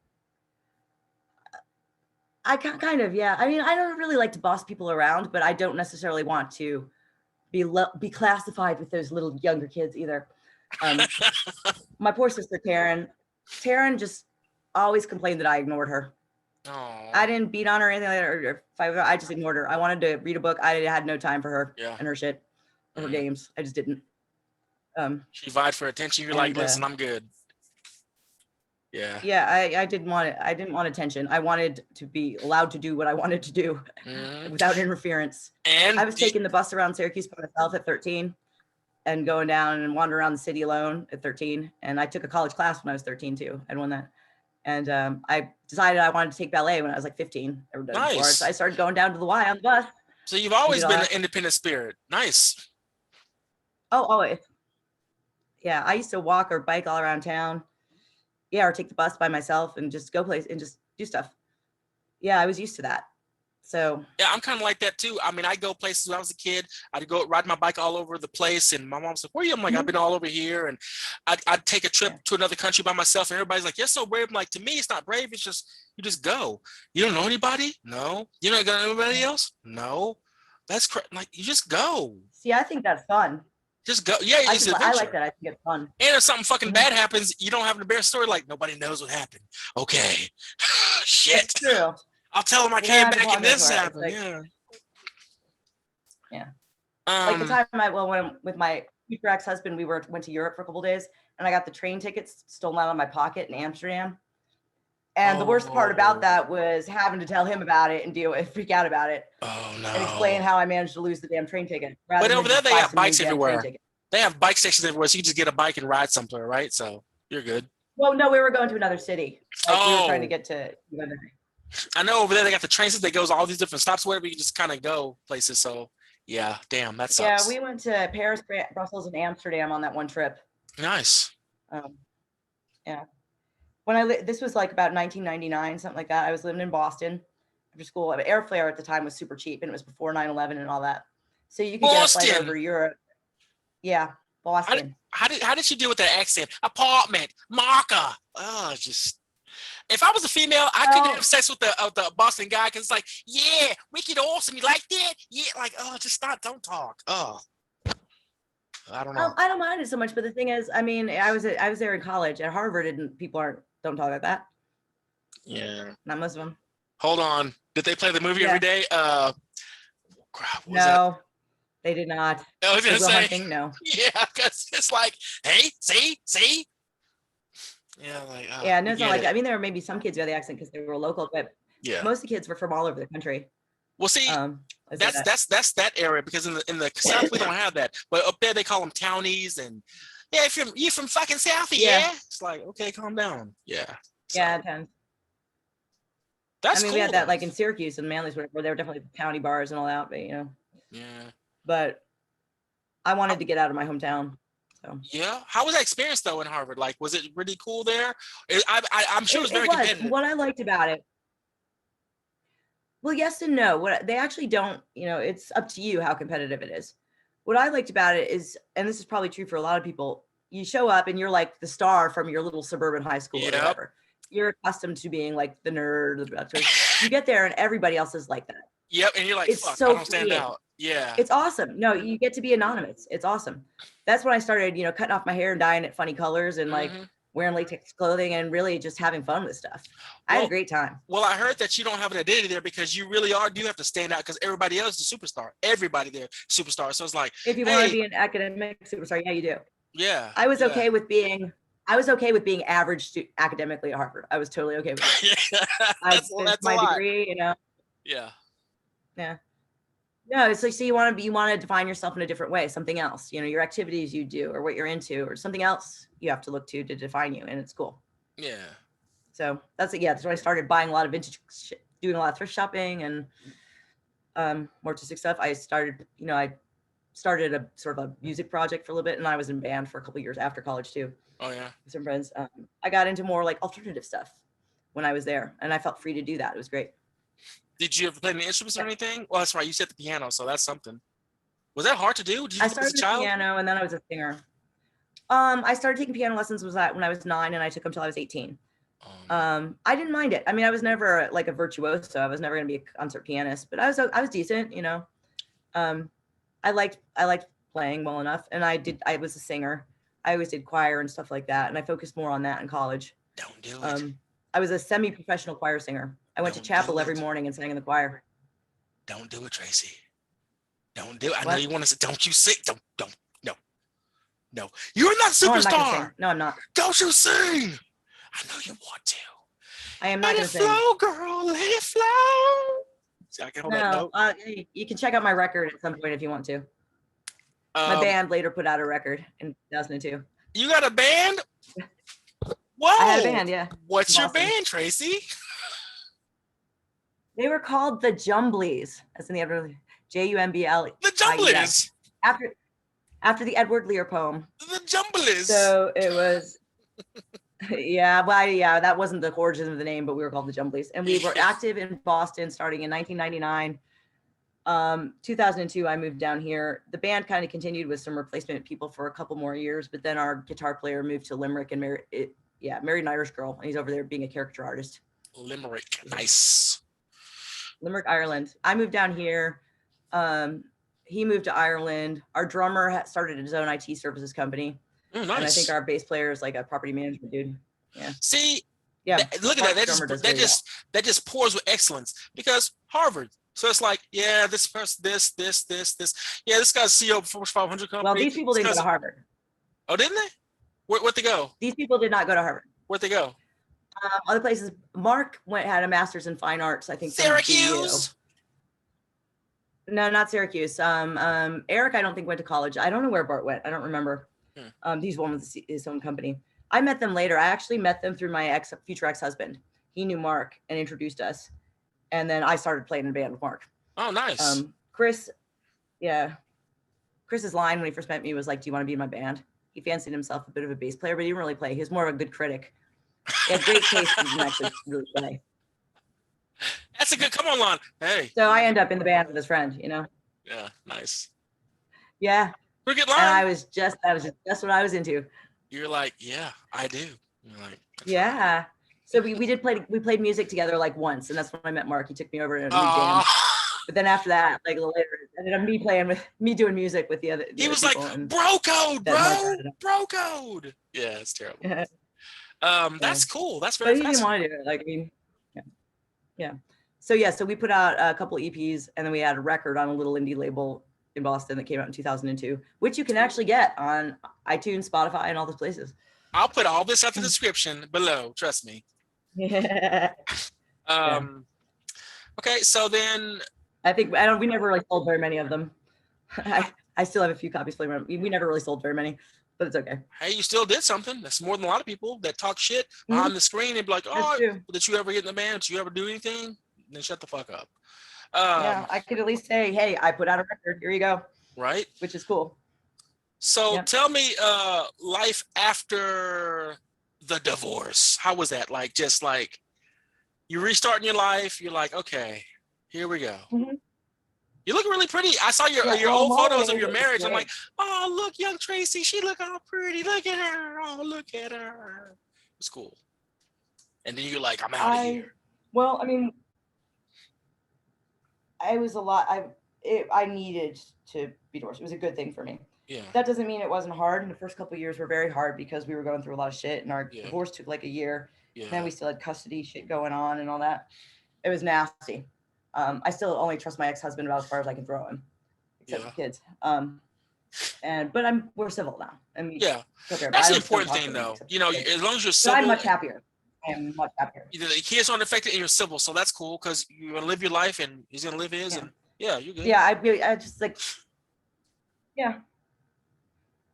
I kind of, yeah. I mean, I don't really like to boss people around, but I don't necessarily want to be classified with those little younger kids either. My poor sister Karen just always complained that I ignored her. Aww. I didn't beat on her or anything like that, or fight with her. I just ignored her. I wanted to read a book. I had no time for her and her shit, her games. I just didn't. She vied for attention. You're like, listen, I'm good. Yeah. Yeah, I didn't want it. I didn't want attention. I wanted to be allowed to do what I wanted to do without interference. And I was taking the bus around Syracuse by myself at 13 and going down and wandering around the city alone at 13. And I took a college class when I was 13 too. I won that. And I decided I wanted to take ballet when I was like 15. Nice. So I started going down to the Y on the bus. So you've always been an independent spirit. Nice. Oh, always. Yeah, I used to walk or bike all around town. Yeah, or take the bus by myself and just go place and just do stuff. Yeah, I was used to that. So yeah, I'm kind of like that too. I mean, I go places when I was a kid. I'd go ride my bike all over the place, and my mom's like, "Where are you?" I'm like, "I've been all over here." And I'd take a trip to another country by myself, and everybody's like, "You're so brave." I'm like, to me, it's not brave. It's just you just go. You don't know anybody? No. You don't know anybody else? No. That's like you just go. See, I think that's fun. Just go. Yeah, it's adventure. I like that. I think it's fun. And if something fucking bad happens, you don't have an embarrassing story. Like nobody knows what happened. Okay. Shit. That's true. I'll tell them I came back and this happened. Like, yeah. Like the time with my future ex-husband, we went to Europe for a couple days, and I got the train tickets stolen out of my pocket in Amsterdam. And the worst part about that was having to tell him about it and freak out about it. Oh no! And explain how I managed to lose the damn train ticket. But over there they have bikes everywhere. They have bike stations everywhere, so you can just get a bike and ride somewhere, right? So you're good. Well, no, we were going to another city. We were trying to get to. I know over there they got the train system that goes all these different stops where we can just kind of go places. So yeah, damn, that sucks. Yeah, we went to Paris, Brussels, and Amsterdam on that one trip. Nice. Yeah. This was like about 1999, something like that. I was living in Boston after school. Airfare at the time was super cheap, and it was before 9/11 and all that. So you could get a flight over Europe. Yeah, Boston. How did you deal with that accent? Apartment, marker. Oh, just if I was a female, I couldn't have sex with the Boston guy because it's like, yeah, wicked awesome. You like that? Yeah, like, oh, just stop, don't talk. Oh, I don't know. I don't mind it so much, but the thing is, I mean, I was there in college at Harvard, people don't talk like that. Yeah, not most of them. Hold on, did they play the movie every day? No, they did not. I was gonna say, Hunting, no. Yeah, because it's like, hey, see. Yeah, like no, it's not like that. I mean, there were maybe some kids who had the accent because they were local, but most of the kids were from all over the country. Well, see, that's that area because in the South we don't have that, but up there they call them townies and yeah, if you're from fucking South, yeah. It's like, okay, calm down. Yeah. So. Yeah, it depends. That's we had that like in Syracuse and Manly's where there were definitely county bars and all that, but Yeah. But I wanted to get out of my hometown. So yeah, how was that experience though in Harvard? Like, was it really cool there? I'm sure it was very competitive. What I liked about it. Well, yes and no. What they actually don't, it's up to you how competitive it is. What I liked about it is, and this is probably true for a lot of people, you show up and you're like the star from your little suburban high school or whatever. You're accustomed to being like the nerd. You get there and everybody else is like that. Yep, and you're like, it's fuck, so I don't stand out. Yeah. It's awesome. No, you get to be anonymous. It's awesome. That's when I started, cutting off my hair and dyeing it funny colors and like wearing latex clothing and really just having fun with stuff. I had a great time. Well, I heard that you don't have an identity there because you really do have to stand out because everybody else is a superstar. Everybody there is a superstar. So it's like, if you want to be an academic superstar, yeah, you do. Yeah. I was okay with being average academically at Harvard. I was totally okay with it. That's my degree, Yeah. Yeah. No, it's like, so you want to define yourself in a different way, something else, your activities you do or what you're into or something else you have to look to define you. And it's cool. Yeah. So that's when I started buying a lot of vintage shit, doing a lot of thrift shopping and more artistic stuff. I started a sort of a music project for a little bit and I was in band for a couple of years after college too. Oh yeah. With some friends. I got into more like alternative stuff when I was there and I felt free to do that. It was great. Did you ever play any instruments or anything? Well, that's right. You said the piano, so that's something. Was that hard to do? Did you I started with piano and then I was a singer. I started taking piano lessons when I was 9 and I took them till I was 18. I didn't mind it. I mean, I was never like a virtuoso. I was never going to be a concert pianist, but I was decent, I liked playing well enough and I was a singer. I always did choir and stuff like that. And I focused more on that in college. Don't do it. I was a semi-professional choir singer. I went to chapel every morning and sang in the choir. Don't do it, Tracy. Don't do it. I know you want to say, don't you sing. Don't. No. You're not a superstar. No, I'm not. Don't you sing. I know you want to. I am not going to sing. Let it flow, girl. Let it flow. See, I can hold that note. You can check out my record at some point if you want to. My band later put out a record in 2002. You got a band? Whoa. I had a band, yeah. What's your band, Tracy? They were called the Jumblies. That's in the Edward Jumble. The Jumblies. After the Edward Lear poem. The Jumblies. So it was, that wasn't the origin of the name, but we were called the Jumblies, and we were active in Boston starting in 1999. 2002, I moved down here. The band kind of continued with some replacement people for a couple more years, but then our guitar player moved to Limerick and married an Irish girl, and he's over there being a caricature artist. Limerick, nice. Limerick, Ireland. I moved down here. He moved to Ireland. Our drummer started his own IT services company. Nice. And I think our bass player is like a property management dude. Yeah. See, yeah. Look at that. That just pours with excellence because Harvard, So it's like, yeah, this person, this. Yeah, this guy's CEO of Fortune 500 company. Well, these people didn't go to Harvard. Oh, didn't they? Where'd they go? These people did not go to Harvard. Where'd they go? Other places. Mark had a master's in fine arts, I think. Syracuse. No, not Syracuse. Eric, I don't think went to college. I don't know where Bart went. I don't remember. He's one with his own company. I met them later. I actually met them through my future ex-husband. He knew Mark and introduced us. And then I started playing in a band with Mark. Oh, nice. Chris's line when he first met me was like, "Do you want to be in my band?" He fancied himself a bit of a bass player, but he didn't really play. He was more of a good critic. He had great taste, but he didn't actually really play. That's a good, come on, Lon. Hey. So I end up in the band with his friend, you know? Yeah, nice. Yeah. Pretty good line. And that was just what I was into. You're like, yeah, I do. You're like, yeah. So we played music together like once, and that's when I met Mark. He took me over and we jammed. But then after that, like a little later, it ended up me doing music with the other. He was like, bro code, bro code. Yeah, it's terrible. That's cool. That's very. But he didn't want to do it. Like, I mean, yeah. So we put out a couple EPs, and then we had a record on a little indie label in Boston that came out in 2002, which you can actually get on iTunes, Spotify, and all those places. I'll put all this at the description below. Trust me. Yeah. Okay, so then I think we never really sold very many of them. I still have a few copies playing around. We never really sold very many, but it's okay. Hey, you still did something. That's more than a lot of people that talk shit behind the screen and be like, "Oh, did you ever get in the band? Did you ever do anything?" Then shut the fuck up. Yeah, I could at least say, "Hey, I put out a record. Here you go." Right. Which is cool. So tell me, life after the divorce. How was that? Like, just like you're restarting your life. You're like, okay, here we go. Mm-hmm. You look really pretty. I saw your old photos of your marriage. I'm like, oh, look, young Tracy. She look all pretty. Look at her. Oh, look at her. It's cool. And then you're like, I'm out of here. Well, I mean, I was a lot. I needed to be divorced. It was a good thing for me. Yeah. That doesn't mean it wasn't hard. And the first couple of years were very hard because we were going through a lot of shit, and our divorce took like a year. Yeah. And then we still had custody shit going on and all that. It was nasty. I still only trust my ex-husband about as far as I can throw him, except for kids. But we're civil now. That's the important thing, though. You know, as long as you're civil, I'm much happier. I am much happier. The kids aren't affected, and you're civil, so that's cool because you're gonna live your life, and he's gonna live his, and you're good. Yeah, I just like,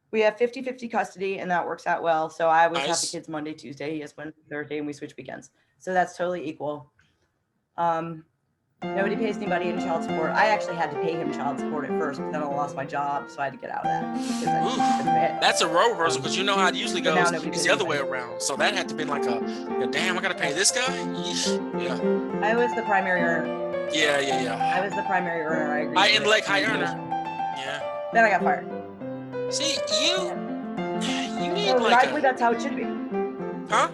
we have 50-50 custody, and that works out well. So I always have the kids Monday, Tuesday. He has Wednesday, Thursday, and we switch weekends. So that's totally equal. Nobody pays anybody any child support. I actually had to pay him child support at first, but then I lost my job, so I had to get out of that. That's a role reversal because you know how it usually goes. It's the other way around. So that had to be like damn, I gotta pay this guy. Yeah. I was the primary earner. Yeah. I was the primary earner. I agree. High earner. Yeah. Then I got fired. See, you need I believe that's how it should be. Huh?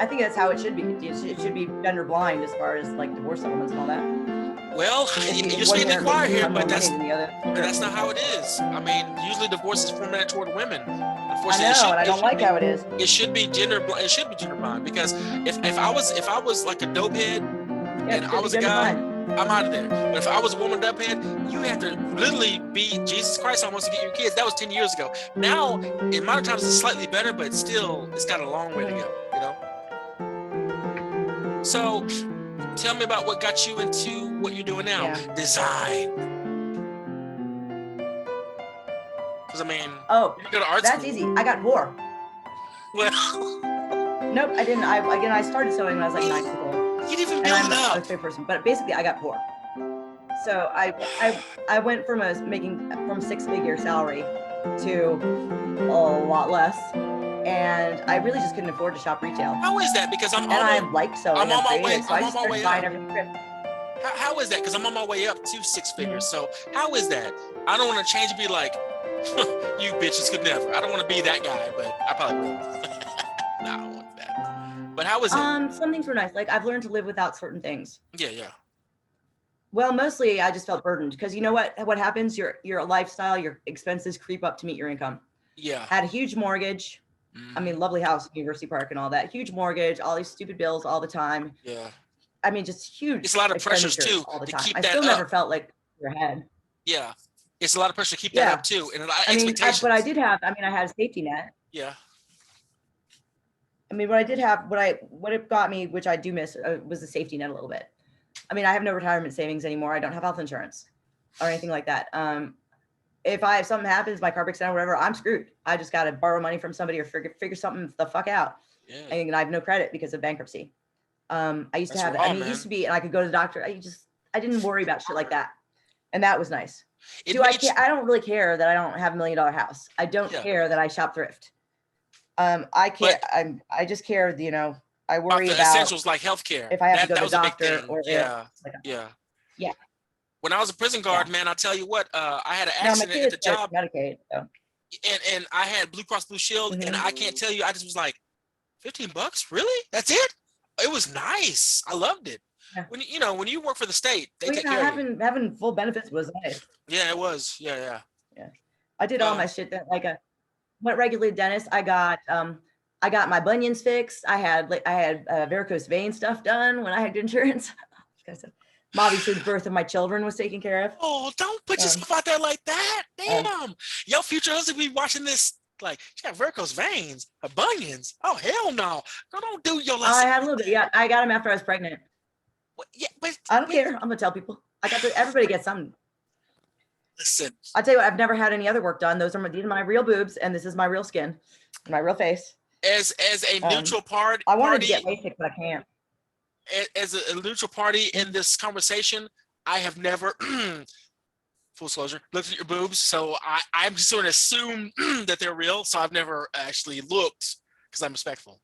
I think that's how it should be. It should be gender blind as far as like divorce settlements and all that. Well, you're speaking the choir here, but that's not how it is. I mean, usually divorce is formatted toward women. Unfortunately, I know, and I don't like how it is. It should be gender blind because if I was like a dopehead and I was a guy, I'm out of there. But if I was a woman dopehead, you have to literally be Jesus Christ almost to get your kids. That was 10 years ago. Now, in modern times, it's slightly better, but still, it's got a long way to go. You know. So, tell me about what got you into what you're doing now. Yeah. Design. Because I mean, you go to art that's school. Easy. I got poor. Well, nope, I didn't. I started sewing when I was like 9 years old. You didn't even build it up. I'm a person, but basically, I got poor. So I went from from 6-figure salary to a lot less. And I really just couldn't afford to shop retail. How is that? Because I like sewing. I'm on my way. So I just started buying every trip. How is that? Because I'm on my way up to 6 figures. So how is that? I don't want to change and be like, you bitches could never. I don't want to be that guy, but I probably will. No, I don't want that. But how is it? Some things were nice. Like I've learned to live without certain things. Yeah. Well, mostly I just felt burdened because you know what happens? Your lifestyle, your expenses creep up to meet your income. Yeah. Had a huge mortgage. I mean, lovely house, University Park and all that. Huge mortgage, all these stupid bills all the time. Yeah. I mean, just huge. It's a lot of pressures expenditures too all the to time. keep I that still up. never felt like your head. Yeah, it's a lot of pressure to keep that Yeah. up too, and a lot of I mean, expectations. but I did have. I mean, I had a safety net. Yeah. I mean, what I did have, what it got me, which I do miss, was the safety net a little bit. I mean, I have no retirement savings anymore. I don't have health insurance or anything like that. If something happens, my car breaks down, or whatever, I'm screwed. I just got to borrow money from somebody or figure something the fuck out. Yeah. And I have no credit because of bankruptcy. I used to have it. I mean, it used to be, and I could go to the doctor. I didn't worry about shit like that. And that was nice. I don't really care that I don't have $1 million house. I don't care that I shop thrift. I just care, you know, I worry about the essentials like healthcare. If I have to go to the doctor or yeah. When I was a prison guard, man, I'll tell you what, I had an accident at the job. Medicaid, so. And I had Blue Cross Blue Shield, and I can't tell you, I just was like, $15? Really? That's it? It was nice. I loved it. Yeah. When you work for the state, they take care of you. Having full benefits was nice. Yeah, it was. Yeah. I did all my shit that went regularly to dentist. I got my bunions fixed. I had varicose vein stuff done when I had insurance. Obviously, the birth of my children was taken care of. Oh, don't put yourself out there like that. Damn. Your future husband be watching this like, she got varicose veins, her bunions. Oh, hell no. Don't do your lesson. I had a little bit. Yeah, I got him after I was pregnant. But I don't care. I'm going to tell people. Everybody gets something. Listen. I'll tell you what, I've never had any other work done. These are my real boobs, and this is my real skin, my real face. As a neutral party. I wanted to get LASIK, but I can't. As a neutral party in this conversation, I have never, full disclosure, looked at your boobs. So I'm just going to assume that they're real. So I've never actually looked because I'm respectful.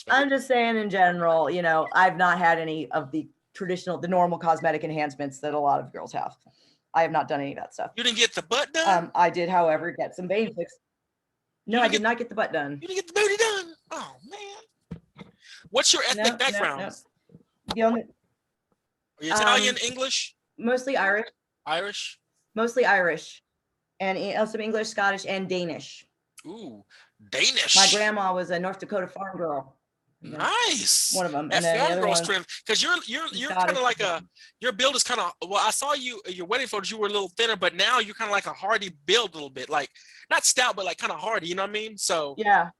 I'm just saying in general, you know, I've not had any of the normal cosmetic enhancements that a lot of girls have. I have not done any of that stuff. You didn't get the butt done? I did, however, get some vein fixed. No, I did not get the butt done. You didn't get the booty done? Oh, man. What's your ethnic background? No. Are you Italian, English? Mostly Irish. Irish? Mostly Irish. And some English, Scottish, and Danish. Ooh, Danish. My grandma was a North Dakota farm girl. Nice. One of them. That farm girl strength. Because you're kind of like your build is kind of, well, I saw your wedding photos, you were a little thinner, but now you're kind of like a hardy build a little bit. Like, not stout, but like kind of hardy, you know what I mean? So yeah.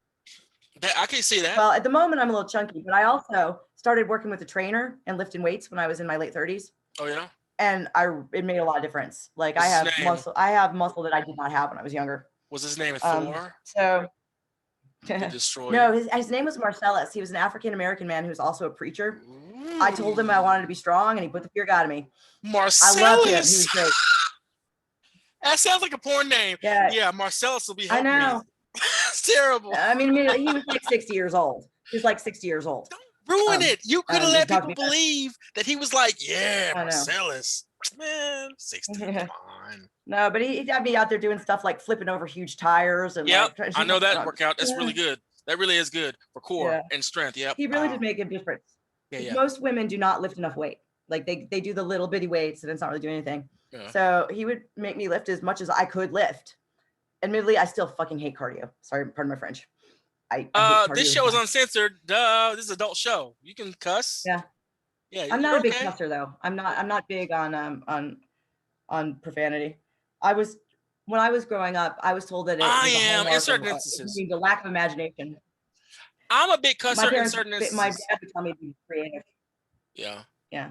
I can see that. Well, at the moment I'm a little chunky, but I also started working with a trainer and lifting weights when I was in my late 30s. Oh yeah. And it made a lot of difference. Like I have muscle that I did not have when I was younger. Was his name Thor? So destroy. No, his name was Marcellus. He was an African American man who was also a preacher. Ooh. I told him I wanted to be strong, and he put the fear of God in me. Marcellus. I loved him. He was great. That sounds like a porn name. Yeah, Marcellus will be. I know. It's terrible. I mean, he was like 60 years old. He was like 60 years old. Don't ruin it. You could have let people believe that he was like, Marcellus. Man, 60. Come on. No, but he had me out there doing stuff like flipping over huge tires and I know that workout. That's really good. That really is good for core and strength. Yep. He really did make a difference. Yeah. Most women do not lift enough weight. Like they do the little bitty weights and it's not really doing anything. Yeah. So he would make me lift as much as I could lift. Admittedly, I still fucking hate cardio. Sorry, pardon my French. I hate this show is uncensored. Duh, this is an adult show. You can cuss. Yeah. I'm not a big cusser though. I'm not big on profanity. When I was growing up, I was told that I am in certain instances. The lack of imagination. I'm a big cusser in certain instances. My dad would tell me to be creative. Yeah. Yeah.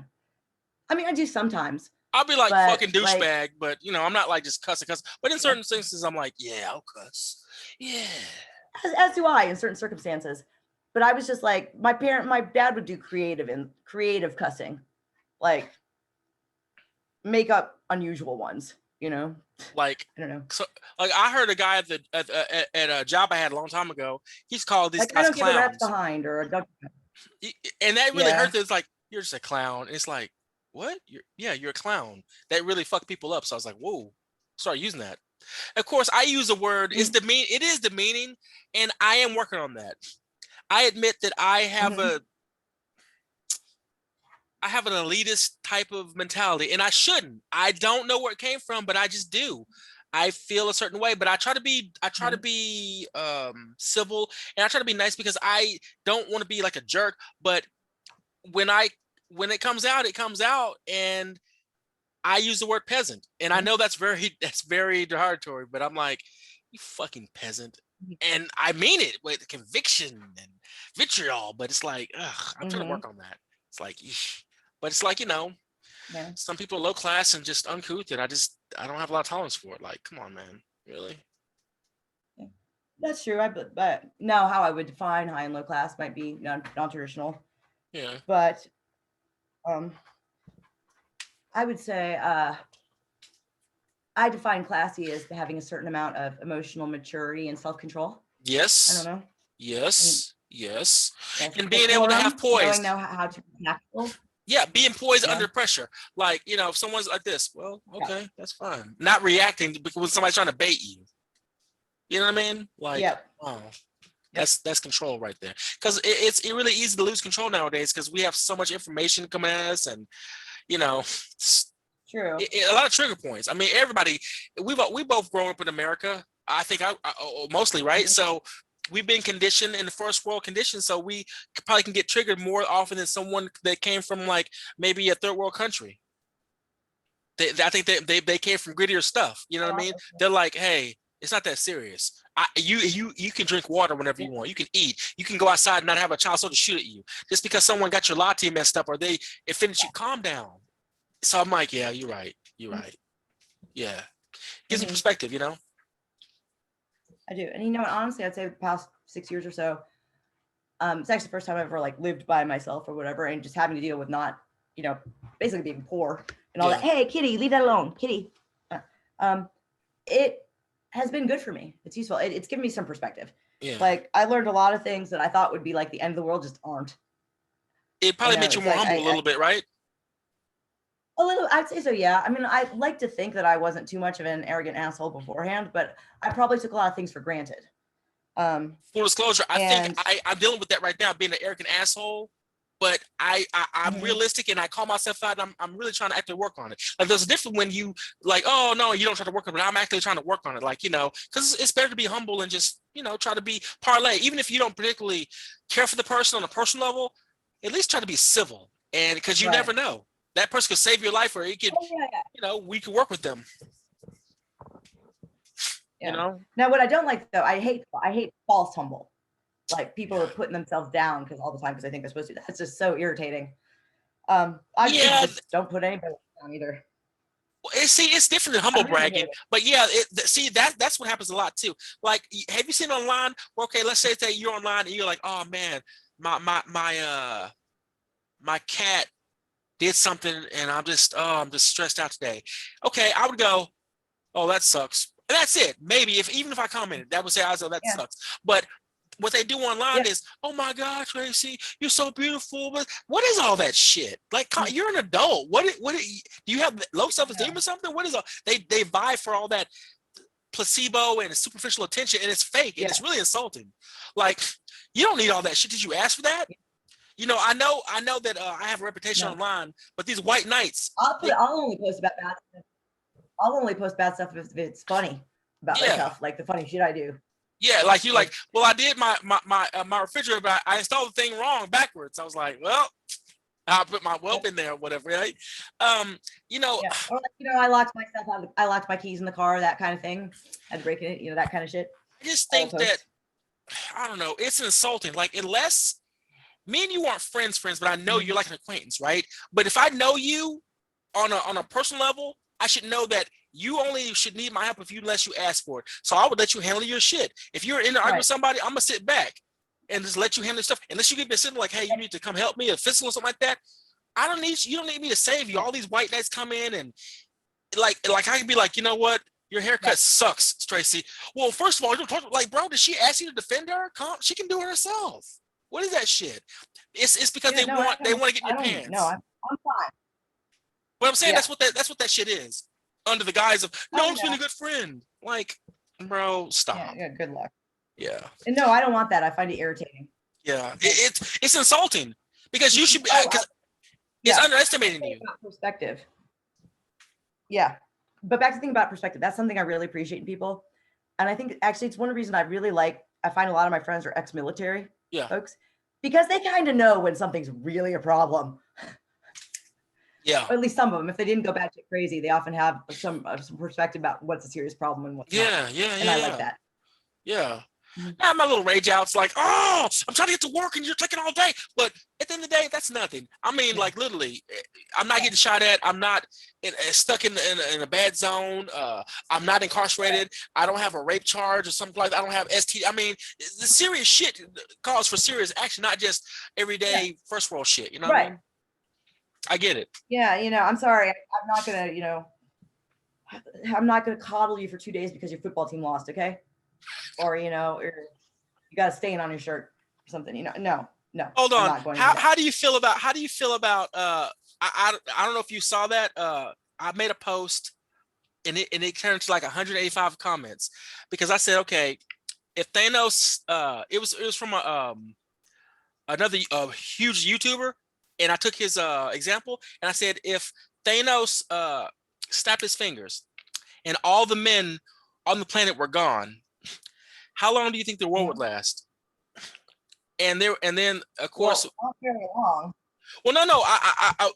I mean, I do sometimes. I'll be like fucking douchebag, but you know, I'm not like just cussing. But in certain instances, I'm like, yeah, I'll cuss. Yeah. As do I in certain circumstances. But I was just like, my dad would do creative cussing, like make up unusual ones, you know. Like I don't know. So, like I heard a guy at a job I had a long time ago. He's called these guys I don't clowns. give a rat's behind or a duck. And that really hurts. It's like you're just a clown. It's like what? You're a clown. That really fucked people up. So I was like, whoa, start using that. Of course, I use a word. It is demeaning, and I am working on that. I admit that I have I have an elitist type of mentality, and I shouldn't. I don't know where it came from, but I just do. I feel a certain way, but I try to be civil, and I try to be nice because I don't want to be like a jerk. But when it comes out, it comes out, and I use the word peasant, and I know that's very derogatory, but I'm like, you fucking peasant, and I mean it with conviction and vitriol. But it's like, ugh, I'm trying to work on that. It's like, eesh. But it's like, Yeah. some people are low class and just uncouth, and I don't have a lot of tolerance for it. Like, come on, man, really? That's true. But now how I would define high and low class might be non-traditional. Yeah. But I would say I define classy as having a certain amount of emotional maturity and self-control. Yes. I don't know. Yes. Yes. Yes. And being able to have poise. Knowing how to be tactful. Yeah, being poised under pressure. Like, if someone's like this, well, okay, that's fine. Not reacting because when somebody's trying to bait you. You know what I mean? Like, oh, that's control right there. Because it's really easy to lose control nowadays because we have so much information coming at us, and True. A lot of trigger points. I mean, everybody, we both grown up in America. I think I mostly, right? Mm-hmm. So we've been conditioned in the first world conditions, so we probably can get triggered more often than someone that came from like maybe a third world country. I think they came from grittier stuff. You know what I mean? They're like, hey, it's not that serious. You can drink water whenever you want. You can eat. You can go outside and not have a child soldier shoot at you just because someone got your latte messed up or it finished you. Calm down. So I'm like, yeah, you're right. You're right. Yeah, gives me perspective. I do, and honestly, I'd say the past 6 years or so, it's actually the first time I've ever like lived by myself or whatever, and just having to deal with not, basically being poor and all that. Hey, kitty, leave that alone, kitty. It has been good for me. It's useful. It's given me some perspective. Yeah. Like I learned a lot of things that I thought would be like the end of the world just aren't. It probably made you more humble a little bit, right? A little, I'd say so, yeah. I mean, I like to think that I wasn't too much of an arrogant asshole beforehand, but I probably took a lot of things for granted. Full disclosure, I think I'm dealing with that right now, being an arrogant asshole. But I'm realistic and I call myself out. And I'm really trying to actually work on it. Like there's a difference when you like, oh no, you don't try to work on it. But I'm actually trying to work on it. Like because it's better to be humble and just try to be parlay. Even if you don't particularly care for the person on a personal level, at least try to be civil. And because you never know, that person could save your life, or it could, we could work with them. Yeah. Now, what I don't like though, I hate false humble. Like people are putting themselves down all the time because I think they're supposed to. That's just so irritating. I just don't put anybody down either. It's different than humble bragging, but that's what happens a lot too. Like, have you seen online? Well, okay, let's say that you're online and you're like, oh man, my cat did something and I'm just stressed out today. Okay, I would go, oh, that sucks. And that's it. Maybe even if I commented, that would say, oh, that sucks. But what they do online is, oh my God, Tracy, you're so beautiful. But what is all that shit? Like, you're an adult. What do you have low self-esteem or something? What is all they vie for all that placebo and superficial attention, and it's fake and it's really insulting. Like, you don't need all that shit. Did you ask for that? I know that I have a reputation online, but these white knights. I'll only post about bad stuff. I'll only post bad stuff if it's funny about myself, like the funny shit I do. Yeah, like you're like, well, I did my refrigerator, but I installed the thing wrong backwards. I was like, well, I'll put my whelp in there or whatever, right? Or like, I locked myself out. I locked my keys in the car, that kind of thing. I'd break it, that kind of shit. I just think that, I don't know, it's insulting. Like, unless me and you aren't friends, but I know you're like an acquaintance, right? But if I know you on a personal level, I should know that you only should need my help unless you ask for it. So I would let you handle your shit. If you're in an argument with somebody, I'm gonna sit back and just let you handle stuff. Unless you get me sitting like, hey, you need to come help me, a physical or something like that. You don't need me to save you. All these white knights come in and like I can be like, you know what? Your haircut sucks, Tracy. Well, first of all, you don't talk like, bro, did she ask you to defend her? She can do it herself. What is that shit? It's because they want to get in your pants. No, I'm fine. But I'm saying that's what that shit is. Under the guise of I'm just being a good friend. Like, bro, stop. Yeah, good luck. Yeah. And no, I don't want that. I find it irritating. Yeah, it's insulting because you should be. It's underestimating you. Perspective. Yeah, but back to thinking about perspective. That's something I really appreciate in people, and I think actually it's one of the reasons I really like. I find a lot of my friends are ex-military folks, because they kind of know when something's really a problem. Yeah. Or at least some of them. If they didn't go batshit crazy, they often have some perspective about what's a serious problem and what's not. And I like that. Yeah. Now my little rage out's like, oh, I'm trying to get to work and you're taking all day. But at the end of the day, that's nothing. I mean, like literally, I'm not getting shot at. I'm not stuck in a bad zone. I'm not incarcerated. I don't have a rape charge or something like that. I don't have ST. I mean, the serious shit calls for serious action, not just everyday first world shit. You know what I mean? I get it. Yeah, I'm sorry. I'm not gonna coddle you for 2 days because your football team lost, okay? Or or you got a stain on your shirt or something. No. Hold on. How do you feel about I don't know if you saw that. I made a post and it turned to like 185 comments because I said, okay, if Thanos, it was from another huge YouTuber, and I took his example and I said, if Thanos snapped his fingers and all the men on the planet were gone, how long do you think the world would last? And then of course, not very long. Well, no.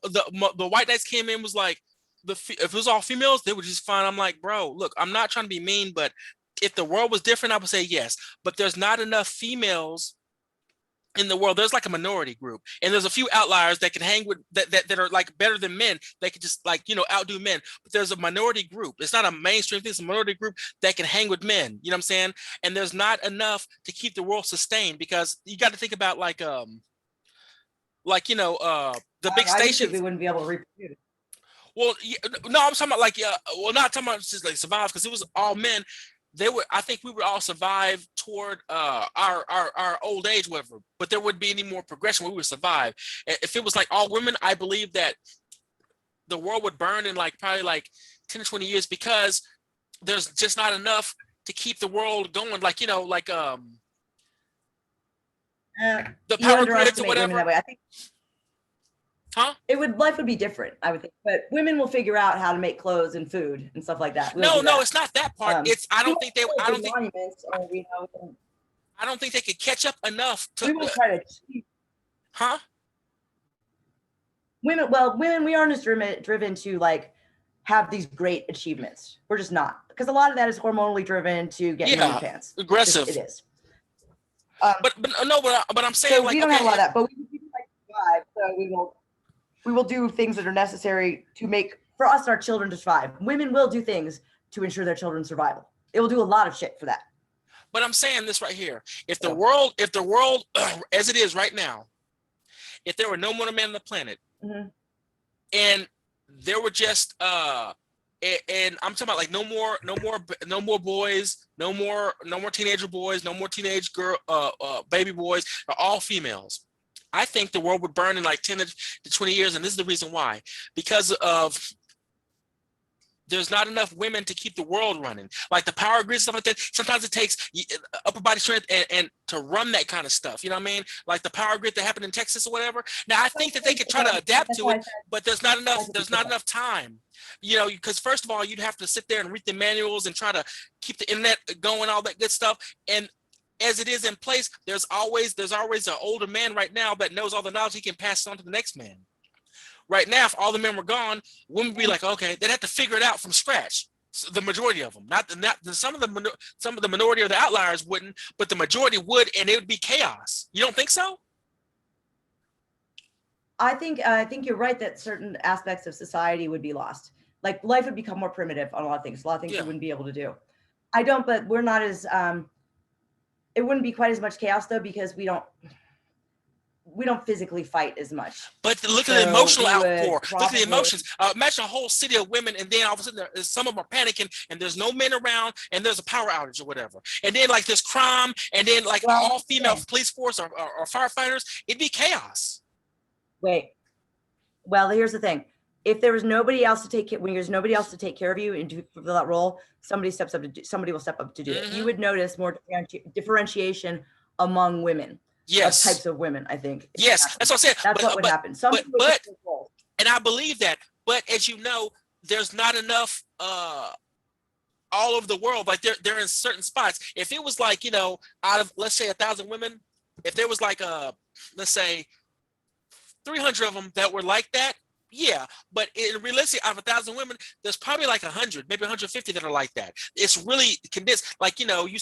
The white knights came in, was like, if it was all females, they were just fine. I'm like, bro, look, I'm not trying to be mean, but if the world was different, I would say yes. But there's not enough females in the world. There's like a minority group, and there's a few outliers that can hang with that are like better than men. They could just like outdo men. But there's a minority group. It's not a mainstream thing. It's a minority group that can hang with men. You know what I'm saying? And there's not enough to keep the world sustained, because you got to think about the big stations. We wouldn't be able to reproduce. Well, no, I'm talking about not talking about just like survive, because it was all men. I think we would all survive toward our old age, whatever, but there wouldn't be any more progression. We would survive. If it was like all women, I believe that the world would burn in probably 10 to 20 years, because there's just not enough to keep the world going. The power grids or whatever. That way. I think. Huh? Life would be different, I would think. But women will figure out how to make clothes and food and stuff like that. No, it's not that part. I don't think they could catch up enough to. We will try to. Huh? Women, we aren't as driven to have these great achievements. We're just not, because a lot of that is hormonally driven to get in your pants. Aggressive. It is. But I'm saying so we don't have a lot of that, but we like to survive, so we will do things that are necessary to make for us and our children to survive. Women will do things to ensure their children's survival. They will do a lot of shit for that. But I'm saying this right here: if the world, as it is right now, if there were no more men on the planet, and there were just and I'm talking about no more boys, no more teenager boys, no more teenage girl baby boys, are all females, I think the world would burn in 10 to 20 years. And this is the reason why: because of there's not enough women to keep the world running. Like the power grid, stuff like that. Sometimes it takes upper body strength and to run that kind of stuff. You know what I mean? Like the power grid that happened in Texas or whatever. Now I think that they could try to adapt to it, but there's not enough time. Because first of all, you'd have to sit there and read the manuals and try to keep the internet going, all that good stuff. And as it is in place, there's always an older man right now that knows all the knowledge. He can pass it on to the next man. Right now, if all the men were gone, women would be like, okay, they'd have to figure it out from scratch. So the majority of them, not some of the minority or the outliers wouldn't, but the majority would, and it would be chaos. You don't think so? I think you're right that certain aspects of society would be lost. Like life would become more primitive on a lot of things. A lot of things we wouldn't be able to do. I don't, but we're not as. It wouldn't be quite as much chaos though, because we don't physically fight as much. But look at the emotional outpour. Look at the emotions. Imagine a whole city of women, and then all of a sudden some of them are panicking, and there's no men around, and there's a power outage or whatever. And then there's crime, and then all female police force or firefighters. It'd be chaos. Wait. Well, here's the thing. If there was nobody else to take care, when there's nobody else to take care of you and to fulfill that role, somebody will step up to do it. You would notice more differentiation among women. Yes. Types of women, I think. Yes, that's what I said. That's what would happen. And I believe that. But as you know, there's not enough all over the world. They're in certain spots. If it was out of, let's say, 1,000 women, if there was let's say 300 of them that were like that. Yeah, but in realistic, out of 1,000 women, there's probably like 100, maybe 150 that are like that. It's really condensed. Like, you know, you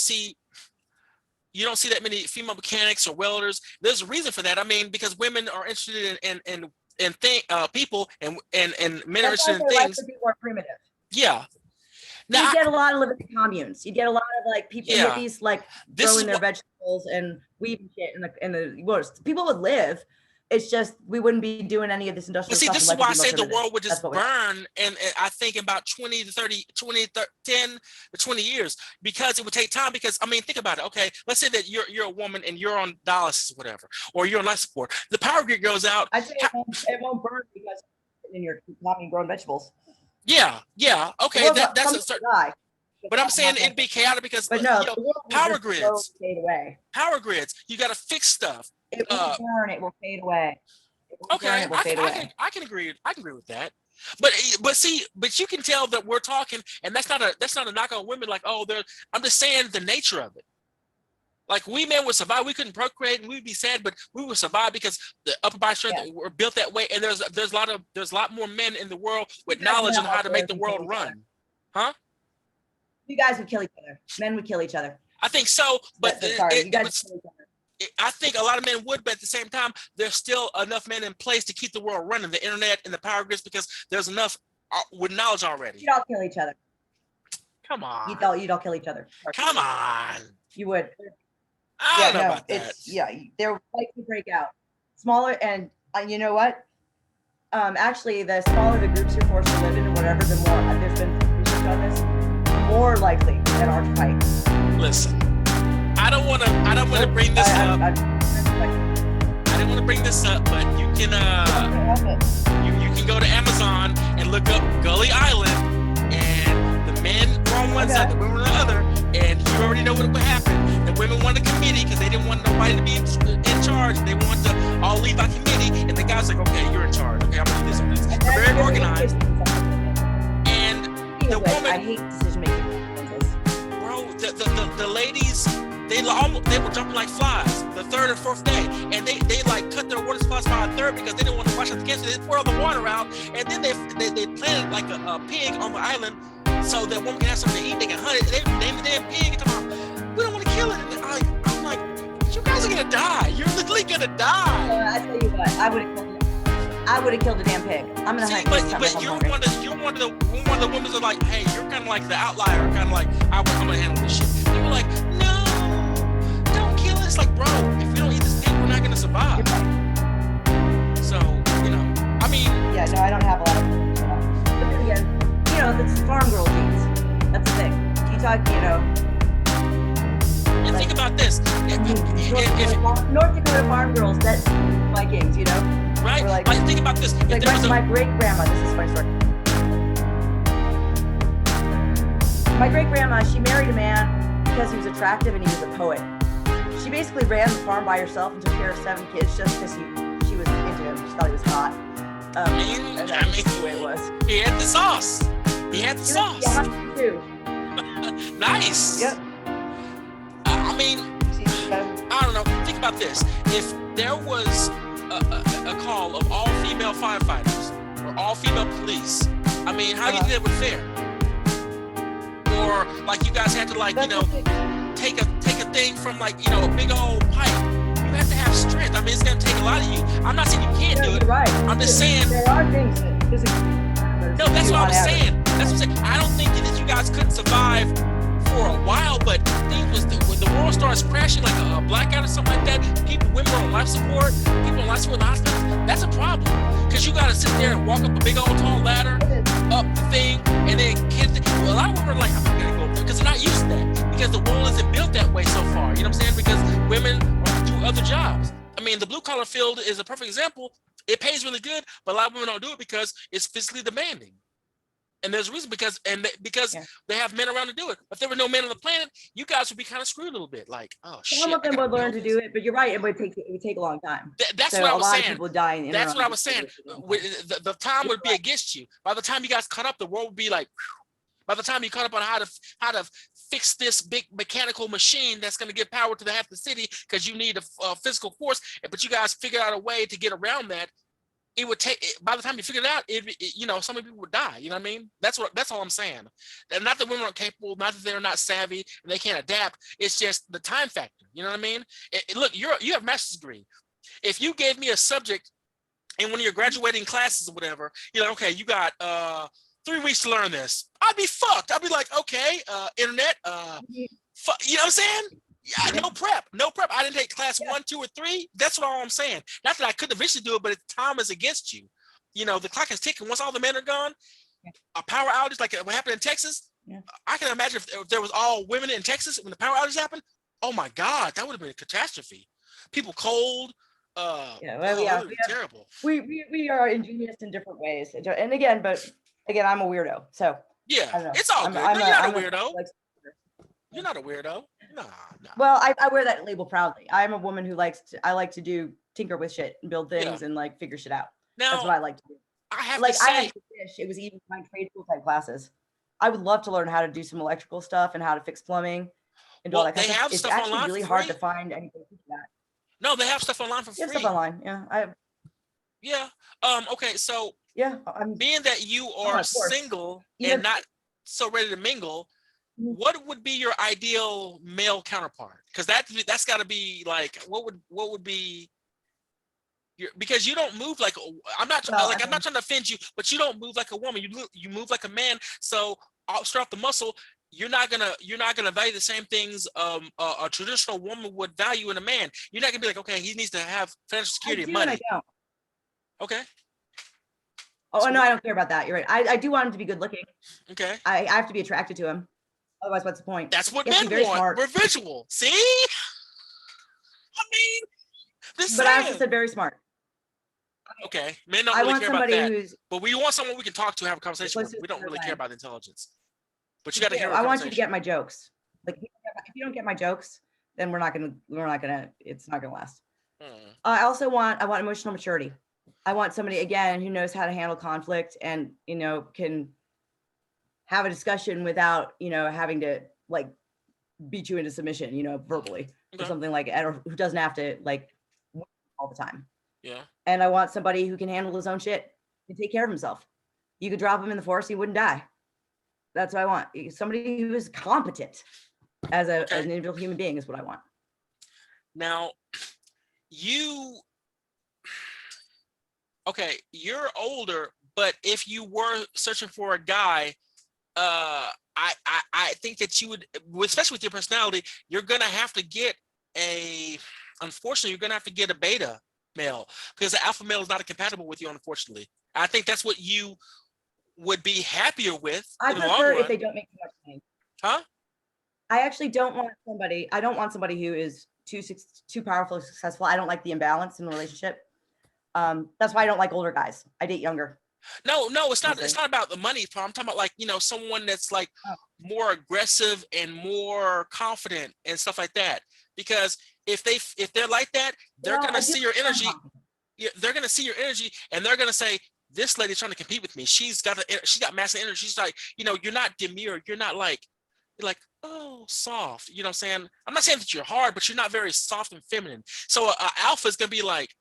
don't see that many female mechanics or welders. There's a reason for that. I mean, because women are interested in people, and men are interested in things. People are primitive. Yeah. Now, you get a lot of living in communes. You get a lot of like people, hippies, like growing their vegetables and weeding shit in the woods. People would live. It's just we wouldn't be doing any of this industrial stuff. This is why I say the world would just burn, and I think about 10 to 20 years, because it would take time. Because I mean, think about it. Okay, let's say that you're a woman and you're on dialysis, whatever, or you're on life support. The power grid goes out. I'd say it won't burn because you're not growing vegetables. Yeah. Okay, that's a certain. But I'm saying it'd be chaotic because power grids. Fade away. Power grids. You got to fix stuff. It won't burn. It will fade away. Okay, I can agree. I can agree with that. But you can tell that we're talking, and that's not a knock on women. Like, oh, I'm just saying the nature of it. Like, we men would survive. We couldn't procreate, and we'd be sad, but we would survive because the upper body strength were built that way. And there's a lot more men in the world with knowledge on how to make the world run. Huh? You guys would kill each other. Men would kill each other. I think so, but you guys would kill each other. I think a lot of men would, but at the same time, there's still enough men in place to keep the world running, the internet and the power grids, because there's enough with knowledge already. You'd all kill each other. Come on. You'd all kill each other. Come on. You would. I don't know about that. They're like to break out. Smaller, and you know what? Actually, the smaller the groups you're forced to live in, or whatever, the more there's been research on this, more likely an arch fight. Listen, I don't want to bring this up. I didn't want to bring this up, but you can you can go to Amazon and look up Gully Island, and the men were on one side, the women on the other, and you already know what would happen. The women wanted a committee because they didn't want nobody to be in charge. They wanted to all leave by committee, and the guy's like, okay, you're in charge. Okay, I'm gonna do this. I'm gonna do this. They're very organized. And the woman, I hate decision making. Bro, the ladies, they were jumping like flies the third and fourth day, and they like cut their water supplies by a third because they didn't want to wash out the cancer. They poured all the water out, and then they planted like a pig on the island so that woman can have something to eat. They can hunt it. They named the damn pig. And come on, we don't want to kill it. And I'm like, you guys are gonna die. You're literally gonna die. I tell you what, I would have killed it. I would have killed the damn pig. I'm gonna hunt it. But you're one of the women that are like, hey, you're kind of like the outlier. Kind of like, I'm gonna handle this shit. You were like, no, don't kill it. It's like, bro, if we don't eat this pig, we're not gonna survive. So, I mean. Yeah, no, I don't have a lot of. But then again, it's farm girl genes. That's the thing. You talk, And think about this. North Dakota farm girls, that's Vikings, Right? Like, think about this. Like my great-grandma, this is my story. My great-grandma, she married a man because he was attractive and he was a poet. She basically ran the farm by herself and took care of 7 kids just because she was into him. She thought he was hot. And that's the way it was. He had the sauce. Yeah, too. Nice. Yep. I mean, I don't know. Think about this. If there was a call of all female firefighters or all female police, I mean, how do you think that would fare? Or like you guys had to take a thing from a big old pipe. You have to have strength. I mean, it's gonna take a lot of you. I'm not saying you can't do it. Right. I'm just saying there are things that physically. No, that's what I was saying. That's what I'm saying. I don't think that you guys couldn't survive for a while, but the thing was when the world starts crashing like a blackout or something like that, women on life support, people on life support in the hospitals, that's a problem. Because you gotta sit there and walk up a big old tall ladder, up the thing, and then a lot of women are like, I'm not gonna go up there because they're not used to that. Because the world isn't built that way so far. You know what I'm saying? Because women do other jobs. I mean, the blue collar field is a perfect example. It pays really good, but a lot of women don't do it because it's physically demanding. And there's a reason because they have men around to do it. If there were no men on the planet, you guys would be kind of screwed a little bit. Like, oh shit. Some of them would learn to do it, but you're right. It would take a long time. That's what I was saying. A lot of people die in the That's what I was saying. The time would be against you. By the time you guys caught up, the world would be like. Whew. By the time you caught up on how to fix this big mechanical machine that's going to give power to the half the city because you need a physical force, but you guys figured out a way to get around that. It would take, by the time you figured it out, you know, so many people would die. You know what I mean? That's all I'm saying. And not that women aren't capable, not that they're not savvy and they can't adapt. It's just the time factor. You know what I mean? Look, you have a master's degree. If you gave me a subject in one of your graduating classes or whatever, you're like, okay, you got 3 weeks to learn this. I'd be fucked. I'd be like, okay, internet, you know what I'm saying? Yeah, no prep. I didn't take class 1, 2, or 3. That's all I'm saying. Not that I couldn't eventually do it, but time is against you. You know, the clock is ticking. Once all the men are gone, a power outage like what happened in Texas. I can imagine if there was all women in Texas when the power outage happened. Oh my God, that would have been a catastrophe. People cold. Terrible. We are ingenious in different ways, and again, I'm a weirdo. So yeah, it's all good. No, you're not a weirdo. You're not a weirdo. No. Well, I wear that label proudly. I'm a woman who I like to do tinker with shit and build things and like figure shit out. Now, that's what I like to do. I have to say, I had to wish it was even my trade school type classes. I would love to learn how to do some electrical stuff and how to fix plumbing and all that kind of stuff. It's actually really hard to find anything to do that. No, they have stuff online for free. Stuff online. Yeah. Okay. So I'm being that you are single and not so ready to mingle, what would be your ideal male counterpart? Because that's got to be like, what would be your, because you don't move like I'm not trying to offend you, but you don't move like a woman. You move like a man. So I'll start off the muscle. You're not gonna value the same things a traditional woman would value in a man. You're not gonna be like, okay, he needs to have financial security and money. I don't. Okay. Oh no, I don't care about that. You're right. I do want him to be good looking. Okay. I have to be attracted to him. Otherwise, what's the point? That's what men want. Smart. We're visual. See? I mean, but I also said very smart. Okay. Men don't really care about that. But we want someone we can talk to, have a conversation with. We don't really care about intelligence. But you got to hear. I want you to get my jokes. Like if you don't get my jokes, then it's not gonna last. I want emotional maturity. I want somebody again who knows how to handle conflict and can have a discussion without having to like beat you into submission, verbally or something like that, or who doesn't have to like all the time. Yeah. And I want somebody who can handle his own shit and take care of himself. You could drop him in the forest, he wouldn't die. That's what I want. Somebody who is competent as an individual human being is what I want. Now, you're older, but if you were searching for a guy, I think that you would, especially with your personality, you're gonna have to get unfortunately, you're gonna have to get a beta male because the alpha male is not compatible with you, unfortunately. I think that's what you would be happier with. I prefer if they don't make too much money. Huh? I actually don't want somebody who is too powerful or successful. I don't like the imbalance in the relationship. That's why I don't like older guys. I date younger. No, it's not. It's not about the money. I'm talking about like someone that's like more aggressive and more confident and stuff like that. Because if they're like that, they're gonna see your energy. They're gonna see your energy, and they're gonna say, "This lady's trying to compete with me. She's got massive energy." She's like, you're not demure. You're like, oh, soft. You know what I'm saying? I'm not saying that you're hard, but you're not very soft and feminine. So alpha is gonna be like,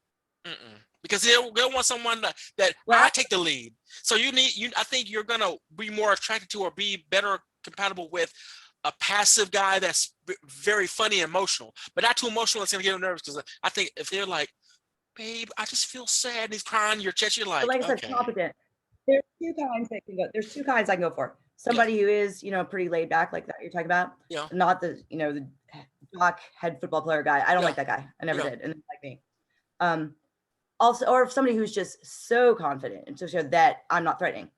because they'll want someone that I take the lead. So I think you're gonna be more attracted to or be better compatible with a passive guy that's very funny and emotional, but not too emotional. It's gonna get him nervous because I think if they're like, babe, I just feel sad, and he's crying your chest, you're like, but like I said, competent. There's two kinds I can go for. Somebody who is, pretty laid back like that you're talking about. Yeah. Not the jock head football player guy. I don't like that guy. I never did, and like me. Also, or somebody who's just so confident and so sure that I'm not threatening.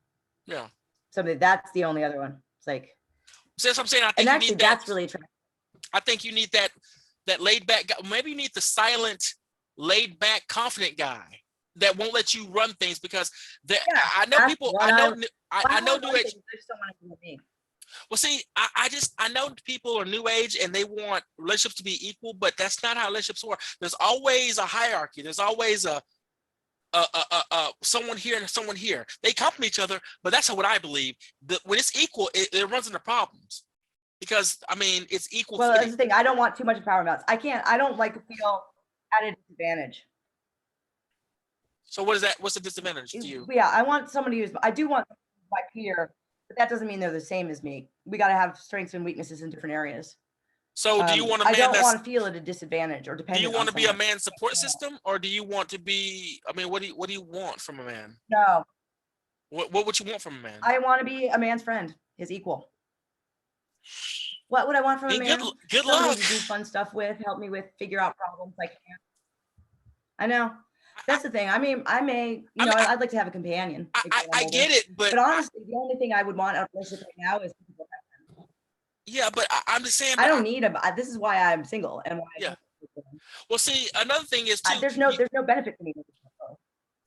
Yeah. Somebody that's the only other one. It's like. So that's what I'm saying. I think and actually, that's really attractive. I think you need that laid back guy. Maybe you need the silent, laid back, confident guy that won't let you run things because I know people. I know new age. Well, see, I know people are new age and they want relationships to be equal, but that's not how relationships work. There's always a hierarchy. There's always someone here and someone here. They complement each other, but that's what I believe. When it's equal, it runs into problems because I mean it's equal. Well, that's the thing. I don't want too much power imbalance. I don't like to feel at a disadvantage. So what is that? What's the disadvantage to you? Yeah, I want somebody I do want my peer, but that doesn't mean they're the same as me. We got to have strengths and weaknesses in different areas. So do you want a man I don't want to feel at a disadvantage or dependent. Do you want to be a man's support system, or do you want to be? I mean, what do you want from a man? No. What would you want from a man? I want to be a man's friend, his equal. What would I want from a man? Good luck. To do fun stuff with, help me with, figure out problems I can't. I know. That's the thing. I mean, I'd like to have a companion. I get it, but honestly, the only thing I would want out of a relationship right now is people. Yeah, but I'm just saying. I don't need him. This is why I'm single and why. Yeah. Well, see, another thing is too. There's no benefit to me.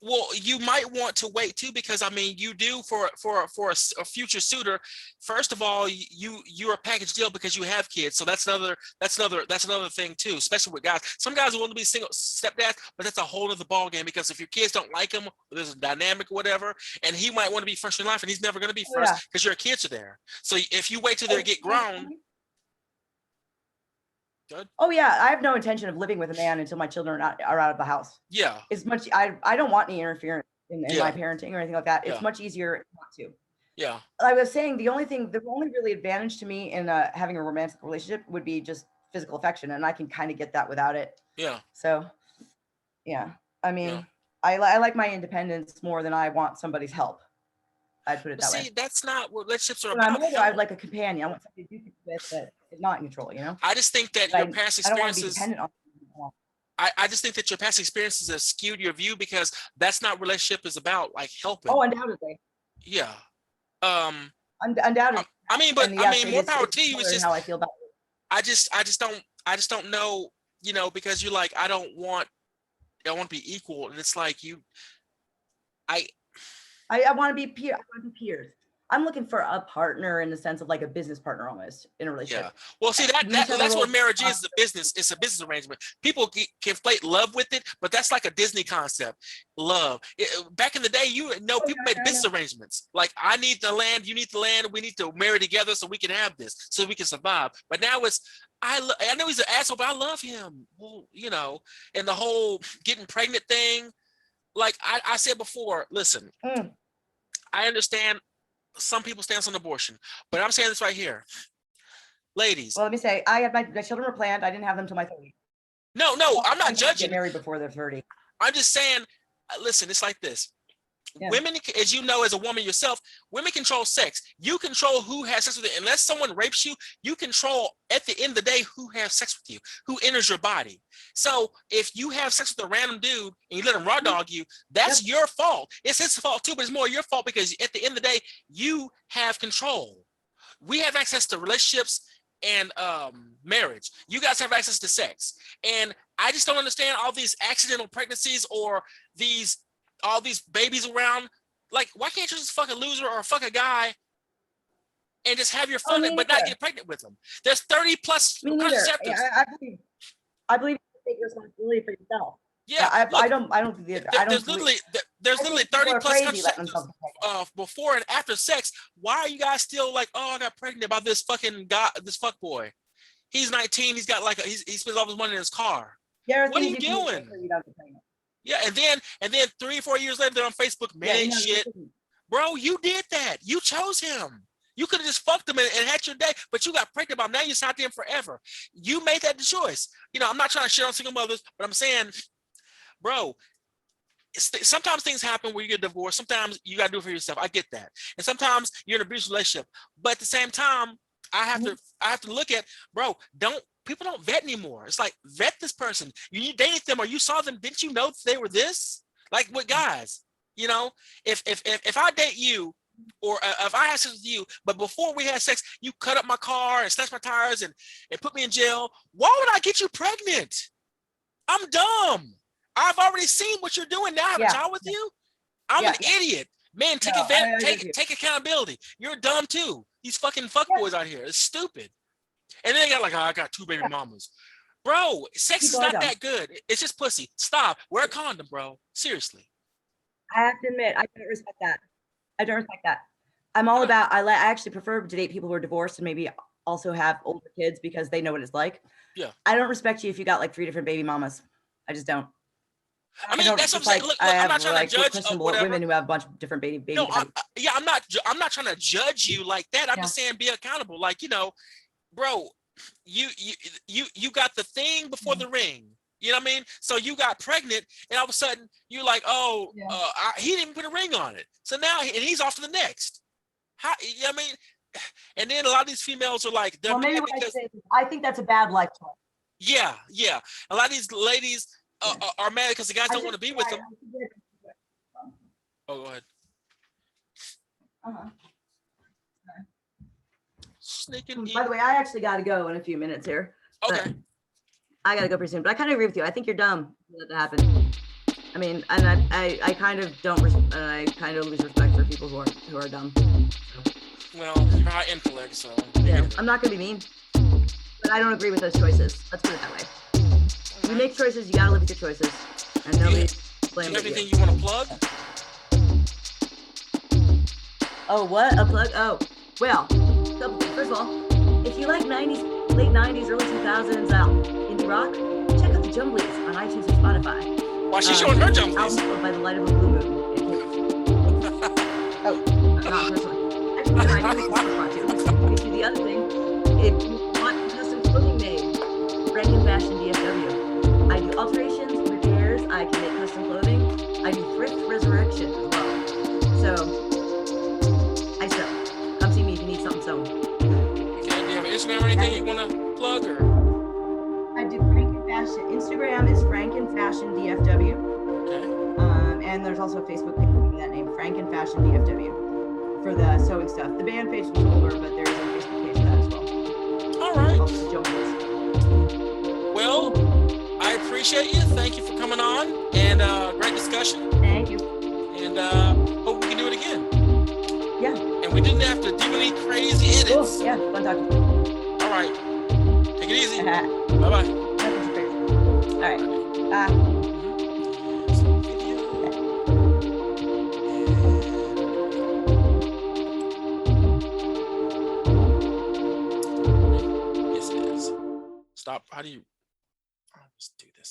Well, you might want to wait too, because I mean, you do for a future suitor. First of all, you're a package deal because you have kids, so that's another thing too. Especially with guys, some guys want to be single stepdads, but that's a whole other ball game because if your kids don't like him, there's a dynamic or whatever, and he might want to be first in life, and he's never going to be first because your kids are there. So if you wait till they get grown. Good. Oh yeah, I have no intention of living with a man until my children are out of the house. Yeah. It's much. I don't want any interference in my parenting or anything like that. It's much easier not to. Yeah. I was saying the only really advantage to me in having a romantic relationship would be just physical affection, and I can kind of get that without it. Yeah. So, yeah. I mean, I like my independence more than I want somebody's help. I'd put it that way. See, that's not what relationships are about. I'm older, I'd like a companion. I want somebody to do things with that is not in control, you know? I just think that your past experiences. I don't want to be dependent on. I just think that your past experiences have skewed your view because that's not what relationship is about, like helping. Oh, undoubtedly. Yeah. Undoubtedly. I mean, but more power to you. It's just how I feel about it. I just don't know, you know, because you're like, I want to be equal, and it's like I want to be peers. I'm looking for a partner in the sense of like a business partner almost in a relationship. Yeah. Well, see, that's what marriage is, a business. It's a business arrangement. People conflate love with it, but that's like a Disney concept. Love. Back in the day, people made business arrangements. Like, I need the land, you need the land, we need to marry together so we can have this, so we can survive. But now it's, I know he's an asshole, but I love him. Well, you know, and the whole getting pregnant thing. Like I said before, listen, I understand some people stand on abortion, but I'm saying this right here. Ladies. Well, let me say, I had my children were planned. I didn't have them till my 30s. No, I'm not judging. Get married before they're 30. I'm just saying, listen, it's like this. Yeah. Women, as you know, as a woman yourself, women control sex. You control who has sex with it. Unless someone rapes you, you control at the end of the day who has sex with you, who enters your body. So if you have sex with a random dude and you let him raw dog you, that's your fault. It's his fault too, but it's more your fault because at the end of the day, you have control. We have access to relationships and marriage. You guys have access to sex. And I just don't understand all these accidental pregnancies or all these babies around. Like, why can't you just fuck a loser or fuck a guy and just have your fun, but not get pregnant with them? There's 30 plus contraceptives. I believe you take responsibility for yourself. Yeah, I don't do the other. There's literally 30 plus contraceptives before and after sex. Why are you guys still like, oh, I got pregnant by this fucking guy, this fuck boy? He's 19. He's got like he spends all his money in his car. What are you doing? Yeah, and then 3 or 4 years later, they're on Facebook, man, shit. Bro, you did that. You chose him. You could have just fucked him and had your day, but you got pregnant by him. Now you're signed to him forever. You made that choice. You know, I'm not trying to shit on single mothers, but I'm saying, bro, sometimes things happen where you get divorced. Sometimes you got to do it for yourself. I get that. And sometimes you're in an abusive relationship. But at the same time, I have to look at, bro, people don't vet anymore. It's like, vet this person. You dated them or you saw them. Didn't you know they were this? Like with guys, you know, if I date you or if I have sex with you, but before we had sex, you cut up my car and slashed my tires and put me in jail. Why would I get you pregnant? I'm dumb. I've already seen what you're doing now. I have a child with you. I'm an idiot. Man, take advantage, take accountability. You're dumb too. These fucking fuckboys out here. It's stupid. And then they got like, oh, I got 2 baby mamas. Bro, sex is not that good. It's just pussy. Stop. Wear a condom, bro. Seriously. I have to admit, I don't respect that. I don't respect that. I'm all about. I actually prefer to date people who are divorced and maybe also have older kids because they know what it's like. Yeah. I don't respect you if you got like 3 different baby mamas. I just don't. I mean, don't, that's what I'm just saying. like Look, I I'm have not trying to like judge questionable whatever. women who have a bunch of different baby No, daddies. yeah, I'm not trying to judge you like that. I'm just saying be accountable. Like, bro, you got the thing before the ring. You know what I mean? So you got pregnant, and all of a sudden you're like, oh, he didn't even put a ring on it. So now he's off to the next. How? You know what I mean? And then a lot of these females are like, they're mad because I think that's a bad life choice. yeah. A lot of these ladies are mad because the guys don't want to be with them. Oh, go ahead. Sneaking. By the way, I actually got to go in a few minutes here. Okay. I got to go pretty soon, but I kind of agree with you. I think you're dumb for that to happen. I mean, and I kind of don't. I kind of lose respect for people who are dumb. Well, you're high intellect, so. Yeah, I'm not gonna be mean, but I don't agree with those choices. Let's put it that way. You make choices, you gotta live with your choices, and nobody's blaming you. Do you have anything you want to plug? Oh, what? A plug? Oh, well, couple things. First of all, if you like late 90s, early 2000s indie rock, check out the Jumblies on iTunes or Spotify. Why she's showing her Jumblies? Album By the Light of a Blue Moon. Oh, not personally. Actually, I do make a spot too. The other thing, if you want custom clothing made, Franken Fashion DFW. I do alterations, repairs. I can make custom clothing. I do thrift resurrection as well. So I sew. Come see me if you need something sewn. Okay, do you have an Instagram or anything you want to plug? Or? I do Franken Fashion. Instagram is Franken Fashion DFW. Okay. And there's also a Facebook page with that name, Franken Fashion DFW. For the sewing stuff. The band page is older, but there's a Facebook page for that as well. All right. Well, I appreciate you. Thank you for coming on, and great discussion. Thank you. And hope we can do it again. Yeah. And we didn't have to do any crazy edits. Cool. Yeah, fun talking. All right. Take it easy. Bye-bye. Bye-bye. All right. Bye. Stop. How do you? I'll just do this.